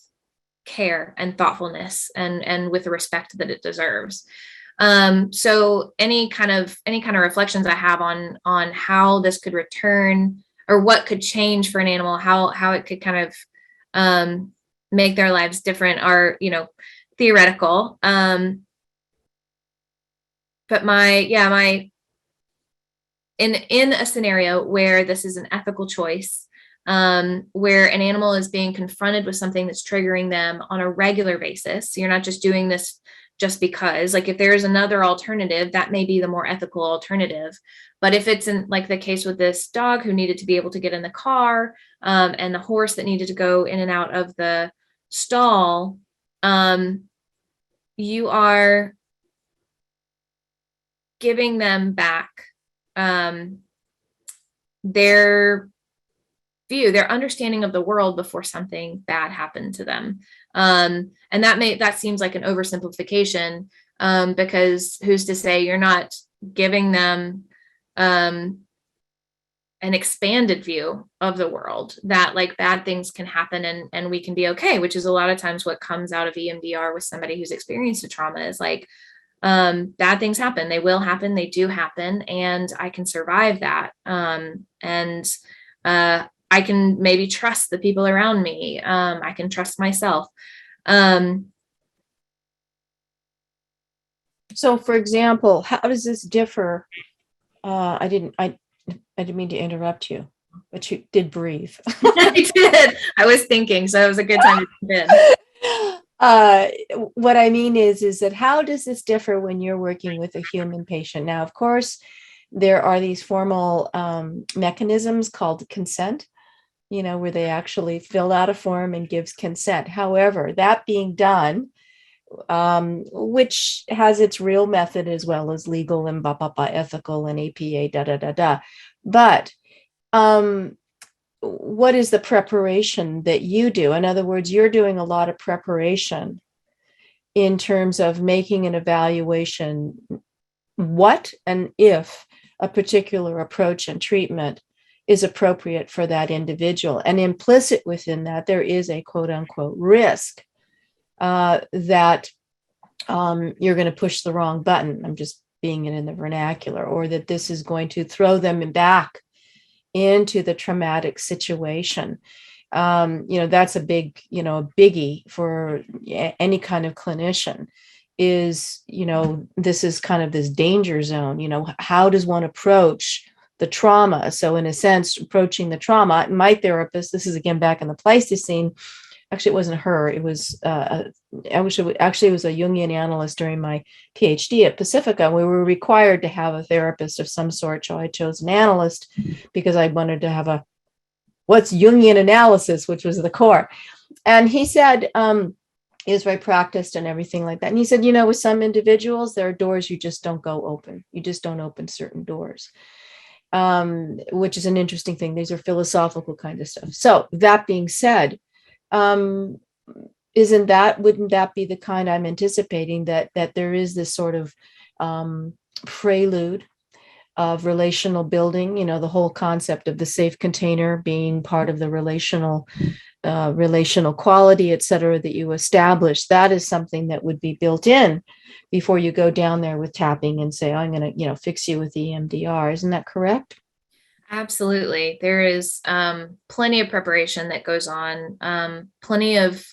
care and thoughtfulness and with the respect that it deserves. So any kind of reflections I have on how this could return, or what could change for an animal, how it could kind of make their lives different, are theoretical. But my in a scenario where this is an ethical choice, where an animal is being confronted with something that's triggering them on a regular basis. So you're not just doing this just because, like, if there's another alternative, that may be the more ethical alternative. But if it's in, like, the case with this dog who needed to be able to get in the car, and the horse that needed to go in and out of the stall, you are giving them back their view, their understanding of the world before something bad happened to them. And that seems like an oversimplification, because who's to say you're not giving them an expanded view of the world, that like bad things can happen and we can be okay, which is a lot of times what comes out of EMDR with somebody who's experienced a trauma, is like, bad things happen. They will happen. They do happen. And I can survive that. And I can maybe trust the people around me. I can trust myself. So for example, how does this differ? I didn't mean to interrupt you, but you did breathe. I did. I was thinking, so it was a good time to jump in. What I mean is that how does this differ when you're working with a human patient? Now, of course, there are these formal mechanisms called consent, where they actually fill out a form and gives consent. However, that being done, which has its real method as well as legal and ethical and APA, But what is the preparation that you do? In other words, you're doing a lot of preparation in terms of making an evaluation, what and if a particular approach and treatment is appropriate for that individual. And implicit within that, there is a quote unquote risk that you're going to push the wrong button. I'm just being it in the vernacular, or that this is going to throw them back into the traumatic situation. That's a big, biggie for any kind of clinician. is, this is kind of this danger zone. How does one approach the trauma? So in a sense, approaching the trauma, my therapist, this is again back in the Pleistocene. Actually, it wasn't her. It was actually it was a Jungian analyst during my PhD at Pacifica. We were required to have a therapist of some sort. So I chose an analyst because I wanted to have what's Jungian analysis, which was the core. And he said, is very practiced and everything like that. And he said, with some individuals, there are doors you just don't go open. You just don't open certain doors, which is an interesting thing. These are philosophical kind of stuff. So that being said, wouldn't that be the kind I'm anticipating, that there is this sort of prelude of relational building, the whole concept of the safe container being part of the relational quality, et cetera, that you establish. That is something that would be built in before you go down there with tapping and say, I'm going to, fix you with EMDR. Isn't that correct? Absolutely. There is plenty of preparation that goes on, plenty of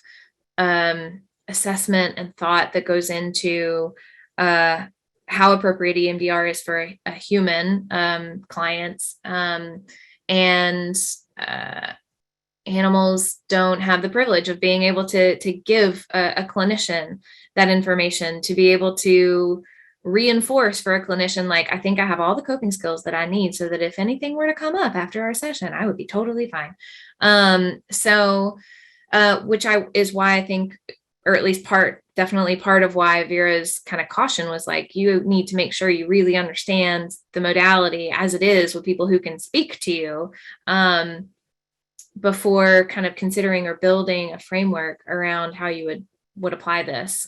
assessment and thought that goes into how appropriate EMDR is for a human clients. And animals don't have the privilege of being able to give a clinician that information, to be able to reinforce for a clinician, like, I think I have all the coping skills that I need so that if anything were to come up after our session, I would be totally fine. Which is why I think, or at least definitely part of why Vera's kind of caution was like, you need to make sure you really understand the modality as it is with people who can speak to you, before kind of considering or building a framework around how you would apply this.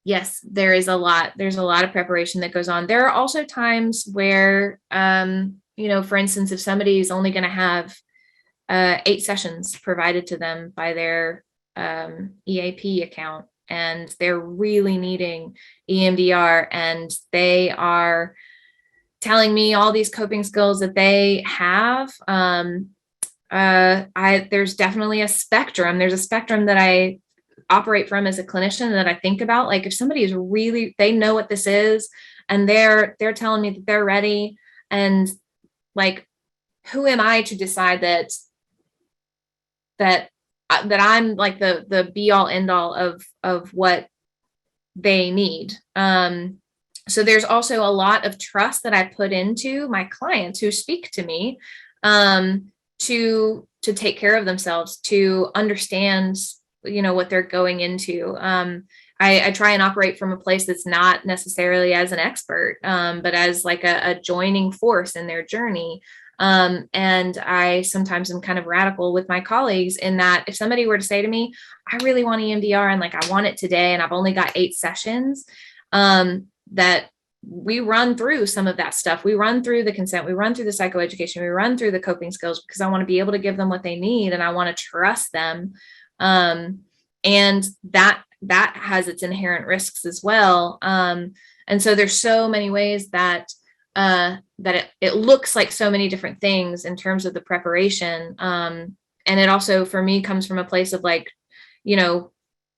Yes, there's a lot of preparation that goes on. There are also times where, for instance, if somebody is only going to have 8 sessions provided to them by their EAP account, and they're really needing EMDR, and they are telling me all these coping skills that they have, there's definitely a spectrum. There's a spectrum that I operate from as a clinician that I think about. Like, if somebody is really, they know what this is, and they're telling me that they're ready, and like, who am I to decide that I'm like the be all end all of what they need. So there's also a lot of trust that I put into my clients who speak to me, to take care of themselves, to understand, what they're going into. I try and operate from a place that's not necessarily as an expert, but as like a joining force in their journey. And I sometimes am kind of radical with my colleagues in that if somebody were to say to me, I really want EMDR and like, I want it today, and I've only got 8 sessions, that we run through some of that stuff. We run through the consent, we run through the psychoeducation, we run through the coping skills, because I want to be able to give them what they need, and I want to trust them. And that has its inherent risks as well. And so there's so many ways that it looks like so many different things in terms of the preparation. And it also, for me, comes from a place of like,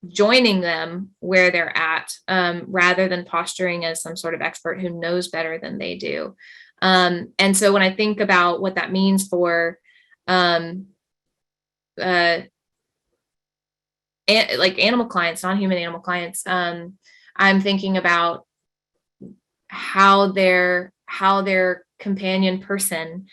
joining them where they're at, rather than posturing as some sort of expert who knows better than they do. And so when I think about what that means for like animal clients, non-human animal clients, I'm thinking about how their companion person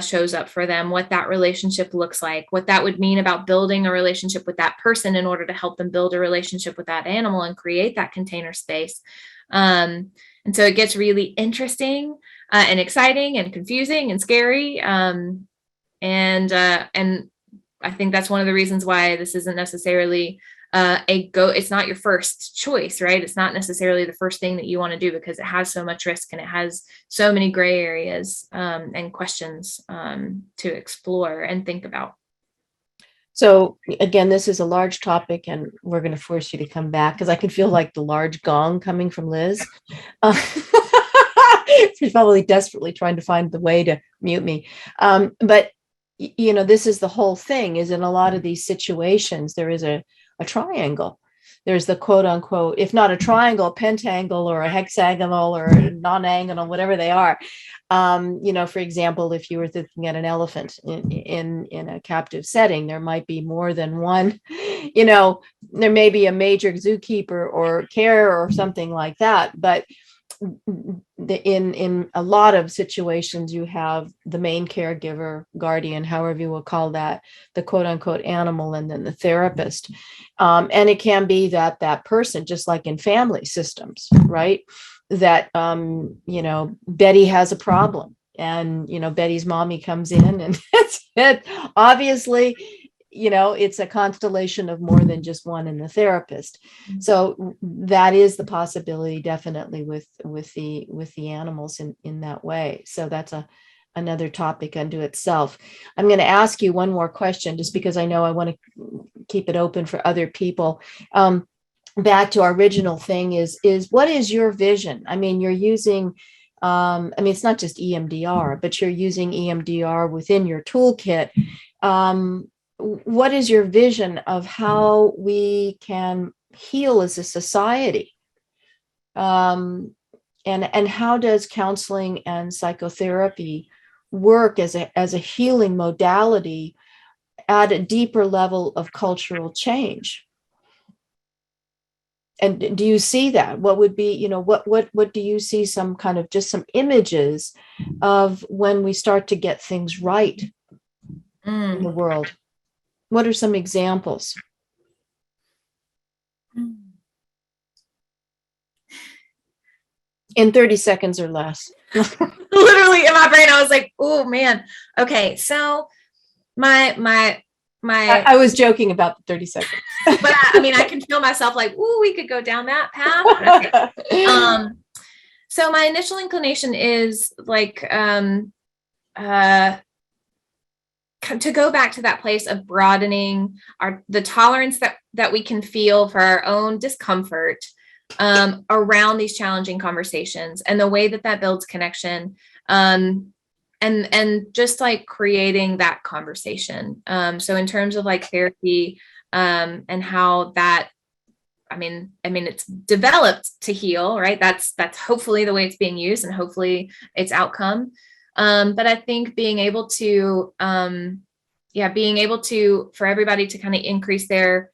shows up for them, what that relationship looks like, what that would mean about building a relationship with that person in order to help them build a relationship with that animal and create that container space. And so it gets really interesting and exciting and confusing and scary. And I think that's one of the reasons why this isn't necessarily it's not your first choice, right? It's not necessarily the first thing that you want to do, because it has so much risk and it has so many gray areas and questions to explore and think about. So again, this is a large topic, and we're going to force you to come back, because I can feel like the large gong coming from Liz. She's probably desperately trying to find the way to mute me. But this is the whole thing, is in a lot of these situations, there is a triangle. There's the quote unquote, if not a triangle, pentangle or a hexagonal or a non-angle, whatever they are. For example, if you were looking at an elephant in a captive setting, there might be more than one, there may be a major zookeeper or care or something like that. But in a lot of situations, you have the main caregiver, guardian, however you will call that, the quote unquote animal, and then the therapist. And it can be that person, just like in family systems, right? That, Betty has a problem, and, Betty's mommy comes in, and it. Obviously, it's a constellation of more than just one in the therapist. So that is the possibility, definitely, with the animals in that way. So that's another topic unto itself. I'm going to ask you one more question, just because I know I want to keep it open for other people. Back to our original thing is what is your vision? I mean, you're using, it's not just EMDR, but you're using EMDR within your toolkit. What is your vision of how we can heal as a society? And how does counseling and psychotherapy work as a healing modality at a deeper level of cultural change? And do you see that? What would be, what do you see, some kind of just some images of when we start to get things right in the world? What are some examples? In 30 seconds or less. Literally in my brain, I was like, oh man. Okay. So I was joking about the 30 seconds. But I can feel myself like, ooh, we could go down that path. Okay. So my initial inclination is like, to go back to that place of broadening the tolerance that we can feel for our own discomfort around these challenging conversations, and the way that builds connection, and just like creating that conversation. So in terms of like therapy, and how that, it's developed to heal, right? That's hopefully the way it's being used, and hopefully its outcome. But I think being able to, for everybody to kind of increase their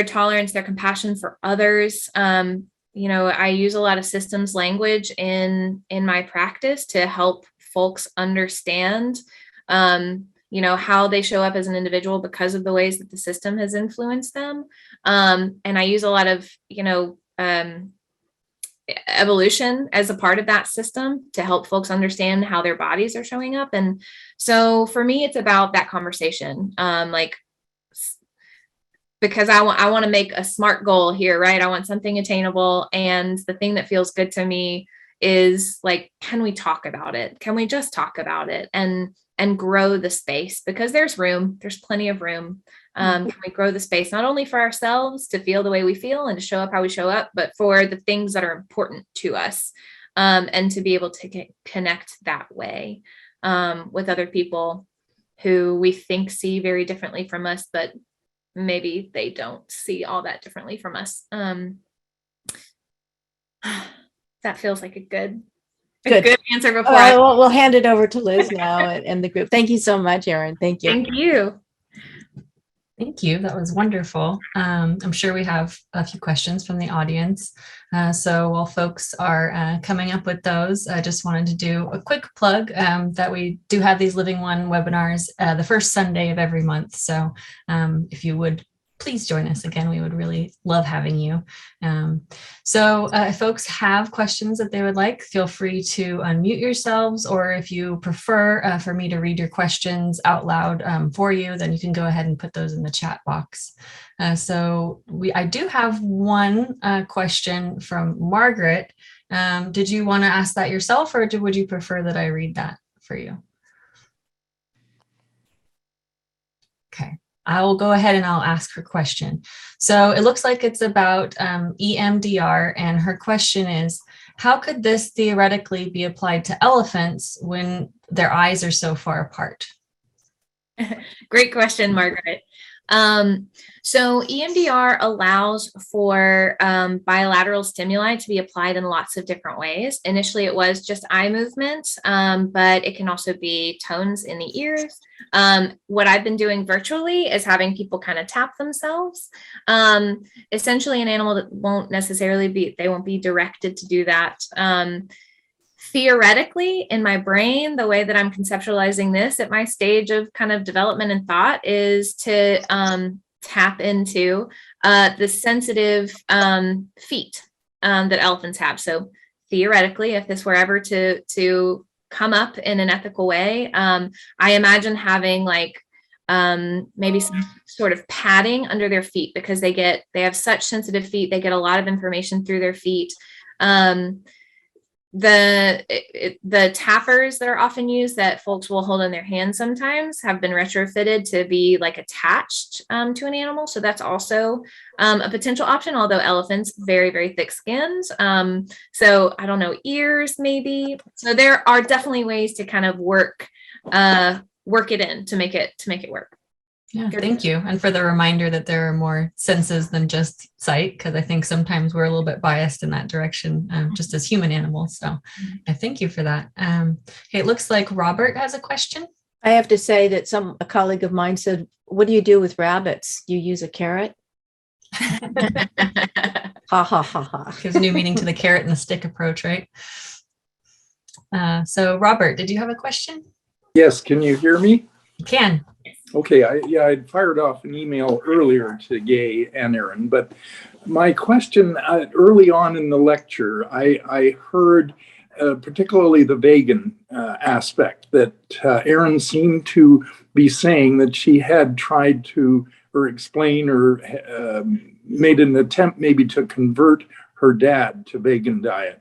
tolerance, their compassion for others. I use a lot of systems language in my practice to help folks understand, how they show up as an individual because of the ways that the system has influenced them. And I use a lot of, evolution as a part of that system to help folks understand how their bodies are showing up. And so for me, it's about that conversation, because I want to make a SMART goal here, right? I want something attainable. And the thing that feels good to me is like, can we talk about it? Can we just talk about it and grow the space? Because there's plenty of room. Can we grow the space, not only for ourselves to feel the way we feel and to show up how we show up, but for the things that are important to us, and to be able to connect that way, with other people who we think see very differently from us, but maybe they don't see all that differently from us. That feels like a good answer before we'll hand it over to Liz now and the group. Thank you so much, Erin. Thank you. Thank you. Thank you. That was wonderful. I'm sure we have a few questions from the audience. So while folks are coming up with those, I just wanted to do a quick plug that we do have these Living One webinars the first Sunday of every month. So if you would please join us again, we would really love having you. So if folks have questions that they would like, feel free to unmute yourselves, or if you prefer for me to read your questions out loud for you, then you can go ahead and put those in the chat box. So I do have one question from Margaret. Did you want to ask that yourself, or would you prefer that I read that for you? Okay. I will go ahead and I'll ask her question. So it looks like it's about EMDR, and her question is, how could this theoretically be applied to elephants when their eyes are so far apart? Great question, Margaret. So EMDR allows for bilateral stimuli to be applied in lots of different ways. Initially, it was just eye movements, but it can also be tones in the ears. What I've been doing virtually is having people kind of tap themselves. Essentially, an animal that won't necessarily be, they won't be directed to do that. Theoretically, in my brain, the way that I'm conceptualizing this at my stage of kind of development and thought is to tap into the sensitive feet that elephants have. So theoretically, if this were ever to come up in an ethical way, I imagine having like maybe some sort of padding under their feet, because they have such sensitive feet. They get a lot of information through their feet. The tappers that are often used that folks will hold in their hands sometimes have been retrofitted to be like attached to an animal. So that's also a potential option, although elephants, very, very thick skins. So I don't know, ears maybe. So there are definitely ways to kind of work it in to make it work. Yeah, thank you. And for the reminder that there are more senses than just sight, because I think sometimes we're a little bit biased in that direction, just as human animals. So I thank you for that. Okay, it looks like Robert has a question. I have to say that a colleague of mine said, what do you do with rabbits? You use a carrot? Ha ha ha ha. Gives new meaning to the carrot and the stick approach, right? So Robert, did you have a question? Yes, can you hear me? You can. Okay, I'd fired off an email earlier to Gay and Erin, but my question early on in the lecture, I heard particularly the vegan aspect that Erin seemed to be saying that she had tried to or explain or made an attempt maybe to convert her dad to vegan diet.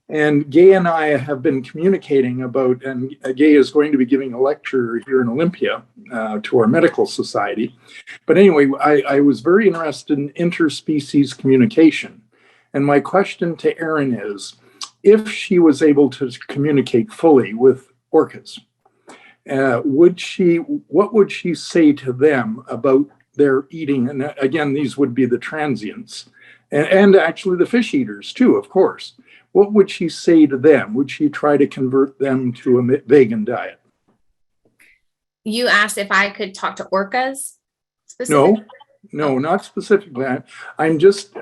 And Gay and I have been communicating about, and Gay is going to be giving a lecture here in Olympia to our medical society. But anyway, I was very interested in interspecies communication. And my question to Erin is, if she was able to communicate fully with orcas, what would she say to them about their eating? And again, these would be the transients and actually the fish eaters too, of course. What would she say to them? Would she try to convert them to a vegan diet? You asked if I could talk to orcas specifically? No, not specifically. I'm just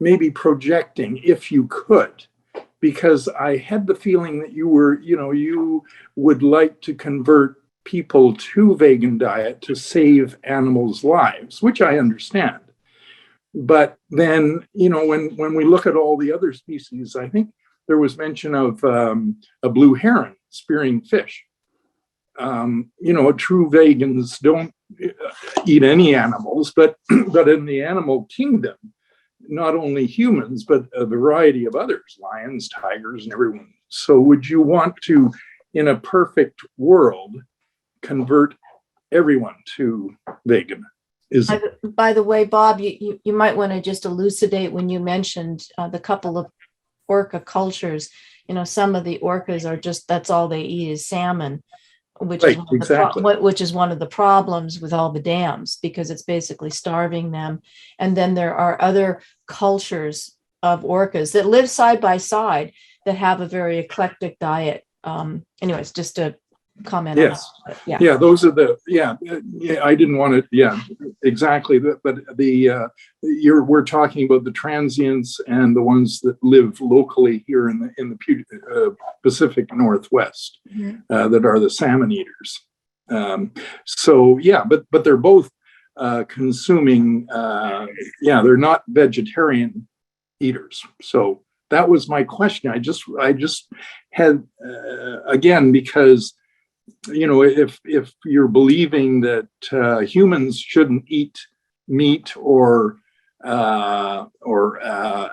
maybe projecting if you could, because I had the feeling that you would like to convert people to vegan diet to save animals' lives, which I understand. But then, when we look at all the other species, I think there was mention of a blue heron spearing fish. True vegans don't eat any animals, but in the animal kingdom, not only humans, but a variety of others, lions, tigers, and everyone. So would you want to, in a perfect world, convert everyone to vegan? By the way, Bob, you might want to just elucidate when you mentioned the couple of orca cultures. Some of the orcas are that's all they eat is salmon, which right, which is one of the problems with all the dams, because it's basically starving them. And then there are other cultures of orcas that live side by side that have a very eclectic diet. Anyways, just to comment. Yes. On that. Yeah. Those are I didn't want to. Yeah, exactly. But we're talking about the transients and the ones that live locally here in the Pacific Northwest, that are the salmon eaters. But they're both consuming. They're not vegetarian eaters. So that was my question. I just had again, because if you're believing that humans shouldn't eat meat or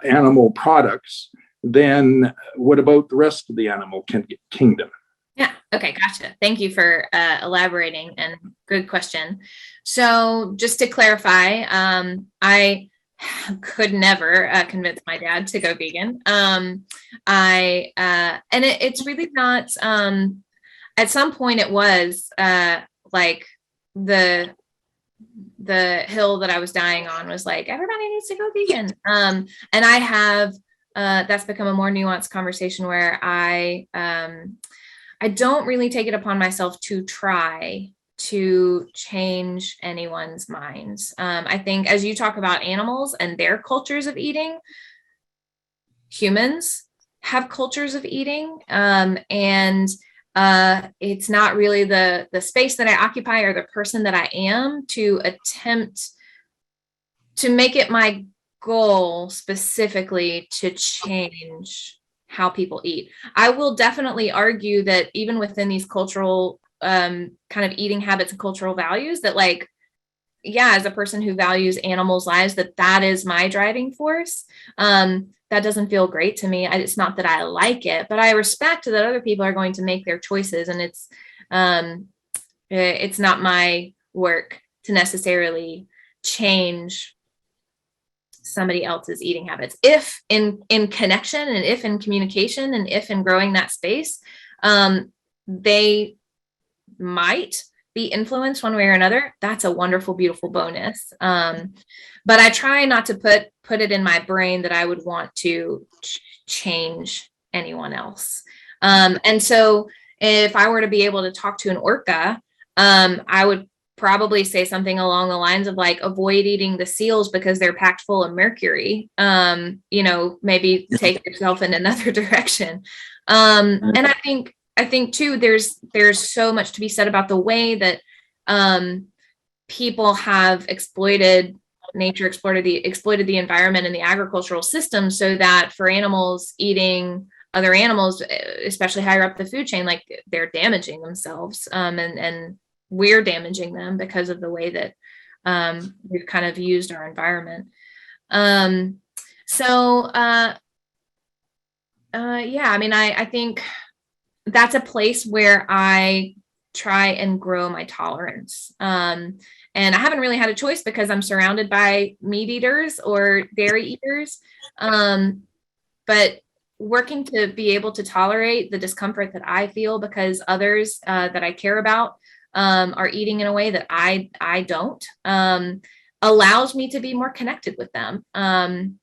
animal products, then what about the rest of the animal kingdom? Yeah. Okay. Gotcha. Thank you for elaborating, and good question. So just to clarify, I could never convince my dad to go vegan. It's really not. At some point it was like the hill that I was dying on was like, everybody needs to go vegan. And I have, that's become a more nuanced conversation where I don't really take it upon myself to try to change anyone's minds. I think as you talk about animals and their cultures of eating, humans have cultures of eating, and it's not really the space that I occupy or the person that I am to attempt to make it my goal specifically to change how people eat. I will definitely argue that even within these cultural kind of eating habits and cultural values, that like, yeah, as a person who values animals' lives, that is my driving force. That doesn't feel great to me. It's not that I like it, but I respect that other people are going to make their choices, and it's not my work to necessarily change somebody else's eating habits. If in connection, and if in communication, and if in growing that space, they might be influenced one way or another, that's a wonderful, beautiful bonus. But I try not to put it in my brain that I would want to change anyone else. And so if I were to be able to talk to an orca, I would probably say something along the lines of like, avoid eating the seals because they're packed full of mercury. Maybe take yourself in another direction. And I think too, there's so much to be said about the way that people have exploited nature, exploited the environment and the agricultural system, so that for animals eating other animals, especially higher up the food chain, like they're damaging themselves, and we're damaging them because of the way that we've kind of used our environment. I think that's a place where I try and grow my tolerance. And I haven't really had a choice because I'm surrounded by meat eaters or dairy eaters. But working to be able to tolerate the discomfort that I feel because others that I care about are eating in a way that I don't, allows me to be more connected with them. And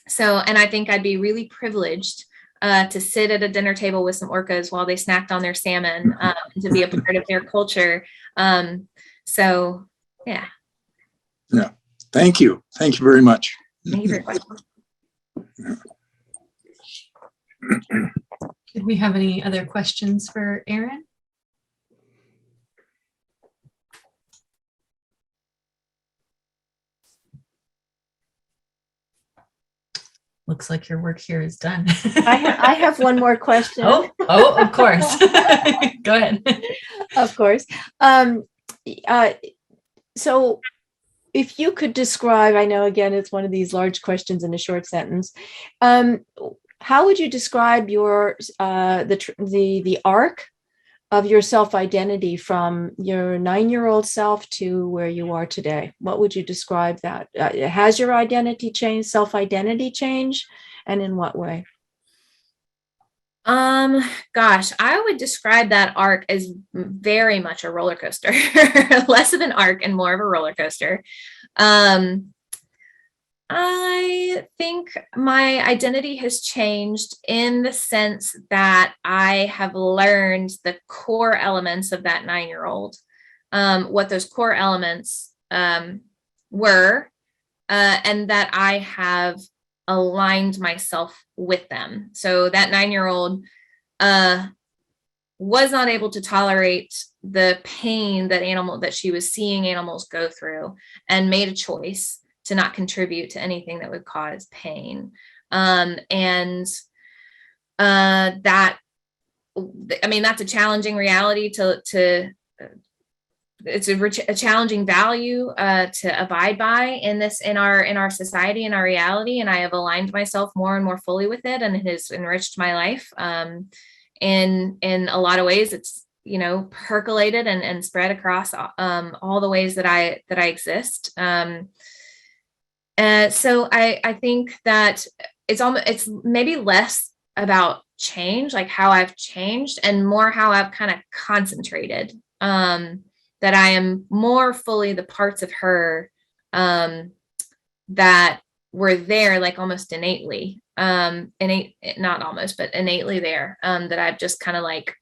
I think I'd be really privileged to sit at a dinner table with some orcas while they snacked on their salmon, to be a part of their culture. Yeah. Yeah. Thank you. Thank you very much. Thank you for your question. Did we have any other questions for Erin? Looks like your work here is done. I have one more question. Oh, of course. Go ahead. Of course. So if you could describe, I know again, it's one of these large questions in a short sentence. How would you describe your the arc of your self-identity from your 9-year-old self to where you are today? What would you describe that? Has your identity changed, self-identity changed, and in what way? Gosh, I would describe that arc as very much a roller coaster, less of an arc and more of a roller coaster. I think my identity has changed in the sense that I have learned the core elements of that 9-year-old, what those core elements were, and that I have aligned myself with them. So that 9-year-old was not able to tolerate the pain that she was seeing animals go through, and made a choice to not contribute to anything that would cause pain. That's a challenging reality it's a challenging value to abide by in our society, in our reality. And I have aligned myself more and more fully with it, and it has enriched my life. In a lot of ways, it's, percolated and spread across all the ways that I exist. So I think that it's maybe less about change, like how I've changed, and more how I've kind of concentrated. that I am more fully the parts of her that were there, like almost innately, not almost, but innately there, that I've just kind of like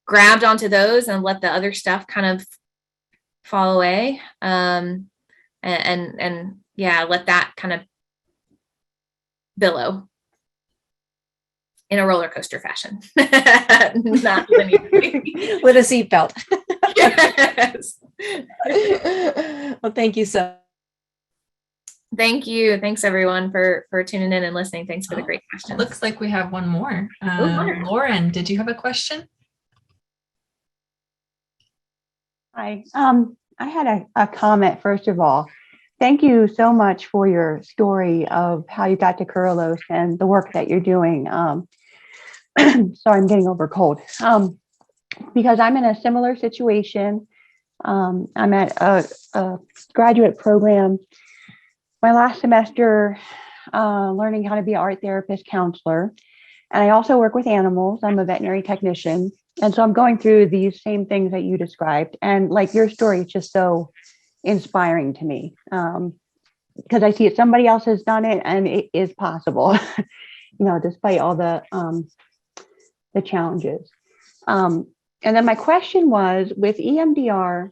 grabbed onto those and let the other stuff kind of fall away. And yeah, let that kind of billow in a roller coaster fashion. Not linearly. With a seatbelt. Yes. Well, thank you so. Thank you. Thanks everyone for tuning in and listening. Thanks for the great questions. Looks like we have one more. Wonderful. Lauren, did you have a question? Hi. I had a comment, first of all. Thank you so much for your story of how you got to Kerulos and the work that you're doing. Sorry, I'm getting over a cold. Because I'm in a similar situation. I'm at a graduate program. My last semester, learning how to be an art therapist counselor. And I also work with animals. I'm a veterinary technician. And so I'm going through these same things that you described. And like your story is just so inspiring to me, because I see it, somebody else has done it and it is possible, despite all the challenges. And then my question was, with EMDR,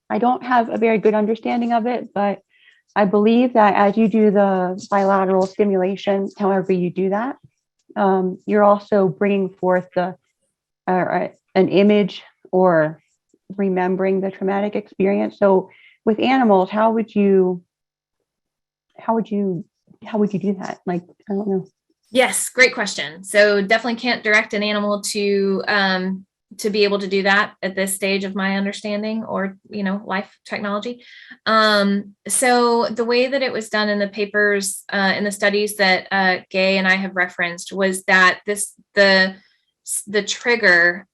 I don't have a very good understanding of it, but I believe that as you do the bilateral stimulation, however you do that, you're also bringing forth an image or remembering the traumatic experience. So with animals, how would you do that? Like, I don't know. Yes, great question. So definitely can't direct an animal to be able to do that at this stage of my understanding or, life technology. So the way that it was done in the papers, in the studies that Gay and I have referenced, was that the trigger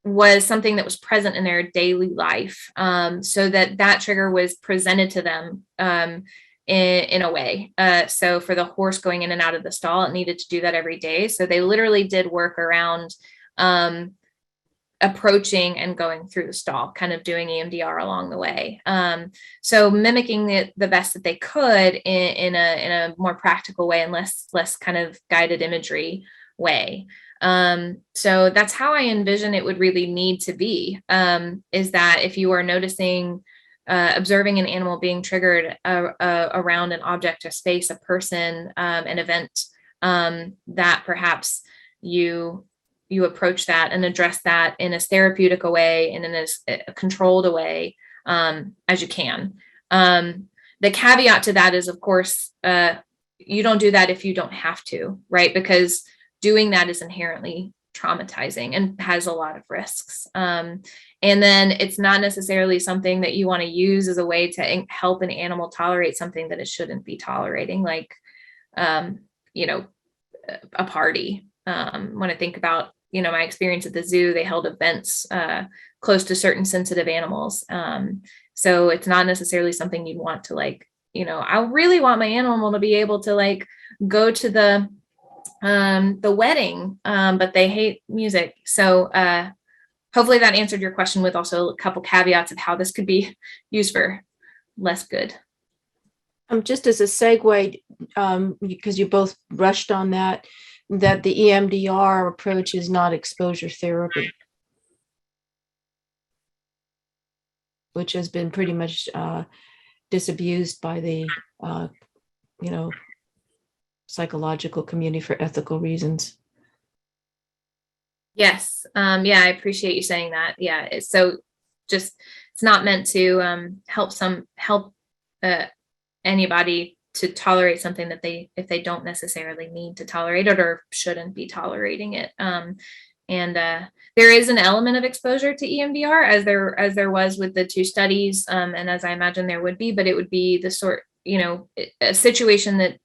was something that was present in their daily life, so that trigger was presented to them in a way. So for the horse going in and out of the stall, it needed to do that every day. So they literally did work around approaching and going through the stall, kind of doing EMDR along the way. So mimicking the best that they could in a more practical way and less kind of guided imagery way. So that's how I envision it would really need to be, is that if you are noticing, observing an animal being triggered around an object, a space, a person, an event, that perhaps you approach that and address that in as therapeutic a way and in as controlled a way as you can. The caveat to that is, of course, you don't do that if you don't have to, right? Because doing that is inherently traumatizing and has a lot of risks. And then it's not necessarily something that you want to use as a way to help an animal tolerate something that it shouldn't be tolerating, like, a party. When I think about, my experience at the zoo, they held events close to certain sensitive animals. So it's not necessarily something you'd want to I really want my animal to be able to go to the wedding, but they hate music. So hopefully that answered your question, with also a couple caveats of how this could be used for less good. Just as a segue, because you both brushed on that the EMDR approach is not exposure therapy, which has been pretty much disabused by the psychological community for ethical reasons. Yes. Yeah, I appreciate you saying that. Yeah. It's not meant to help anybody to tolerate something that if they don't necessarily need to tolerate it or shouldn't be tolerating it. And there is an element of exposure to EMDR as there was with the two studies, and as I imagine there would be, but it would be the sort, a situation that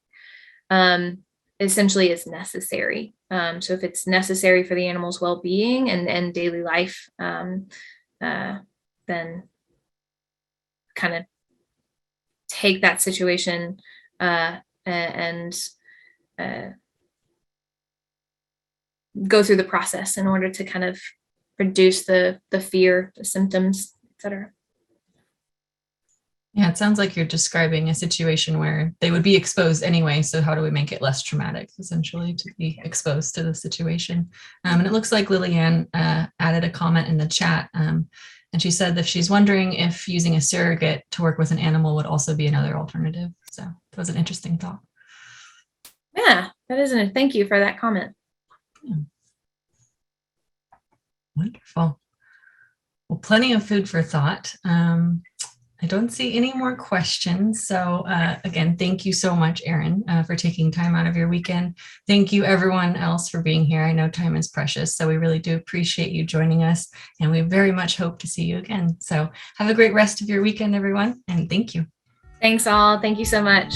essentially is necessary. So if it's necessary for the animal's well-being and daily life, then kind of take that situation and go through the process in order to kind of reduce the fear, the symptoms, etc. Yeah, it sounds like you're describing a situation where they would be exposed anyway. So how do we make it less traumatic, essentially, to be exposed to the situation? And it looks like Lillian added a comment in the chat. And she said that she's wondering if using a surrogate to work with an animal would also be another alternative. So that was an interesting thought. Yeah, that is it. Thank you for that comment. Yeah. Wonderful. Well, plenty of food for thought. I don't see any more questions. So again, thank you so much, Erin, for taking time out of your weekend. Thank you everyone else for being here. I know time is precious, so we really do appreciate you joining us, and we very much hope to see you again. So have a great rest of your weekend, everyone, and thank you. Thanks all. Thank you so much.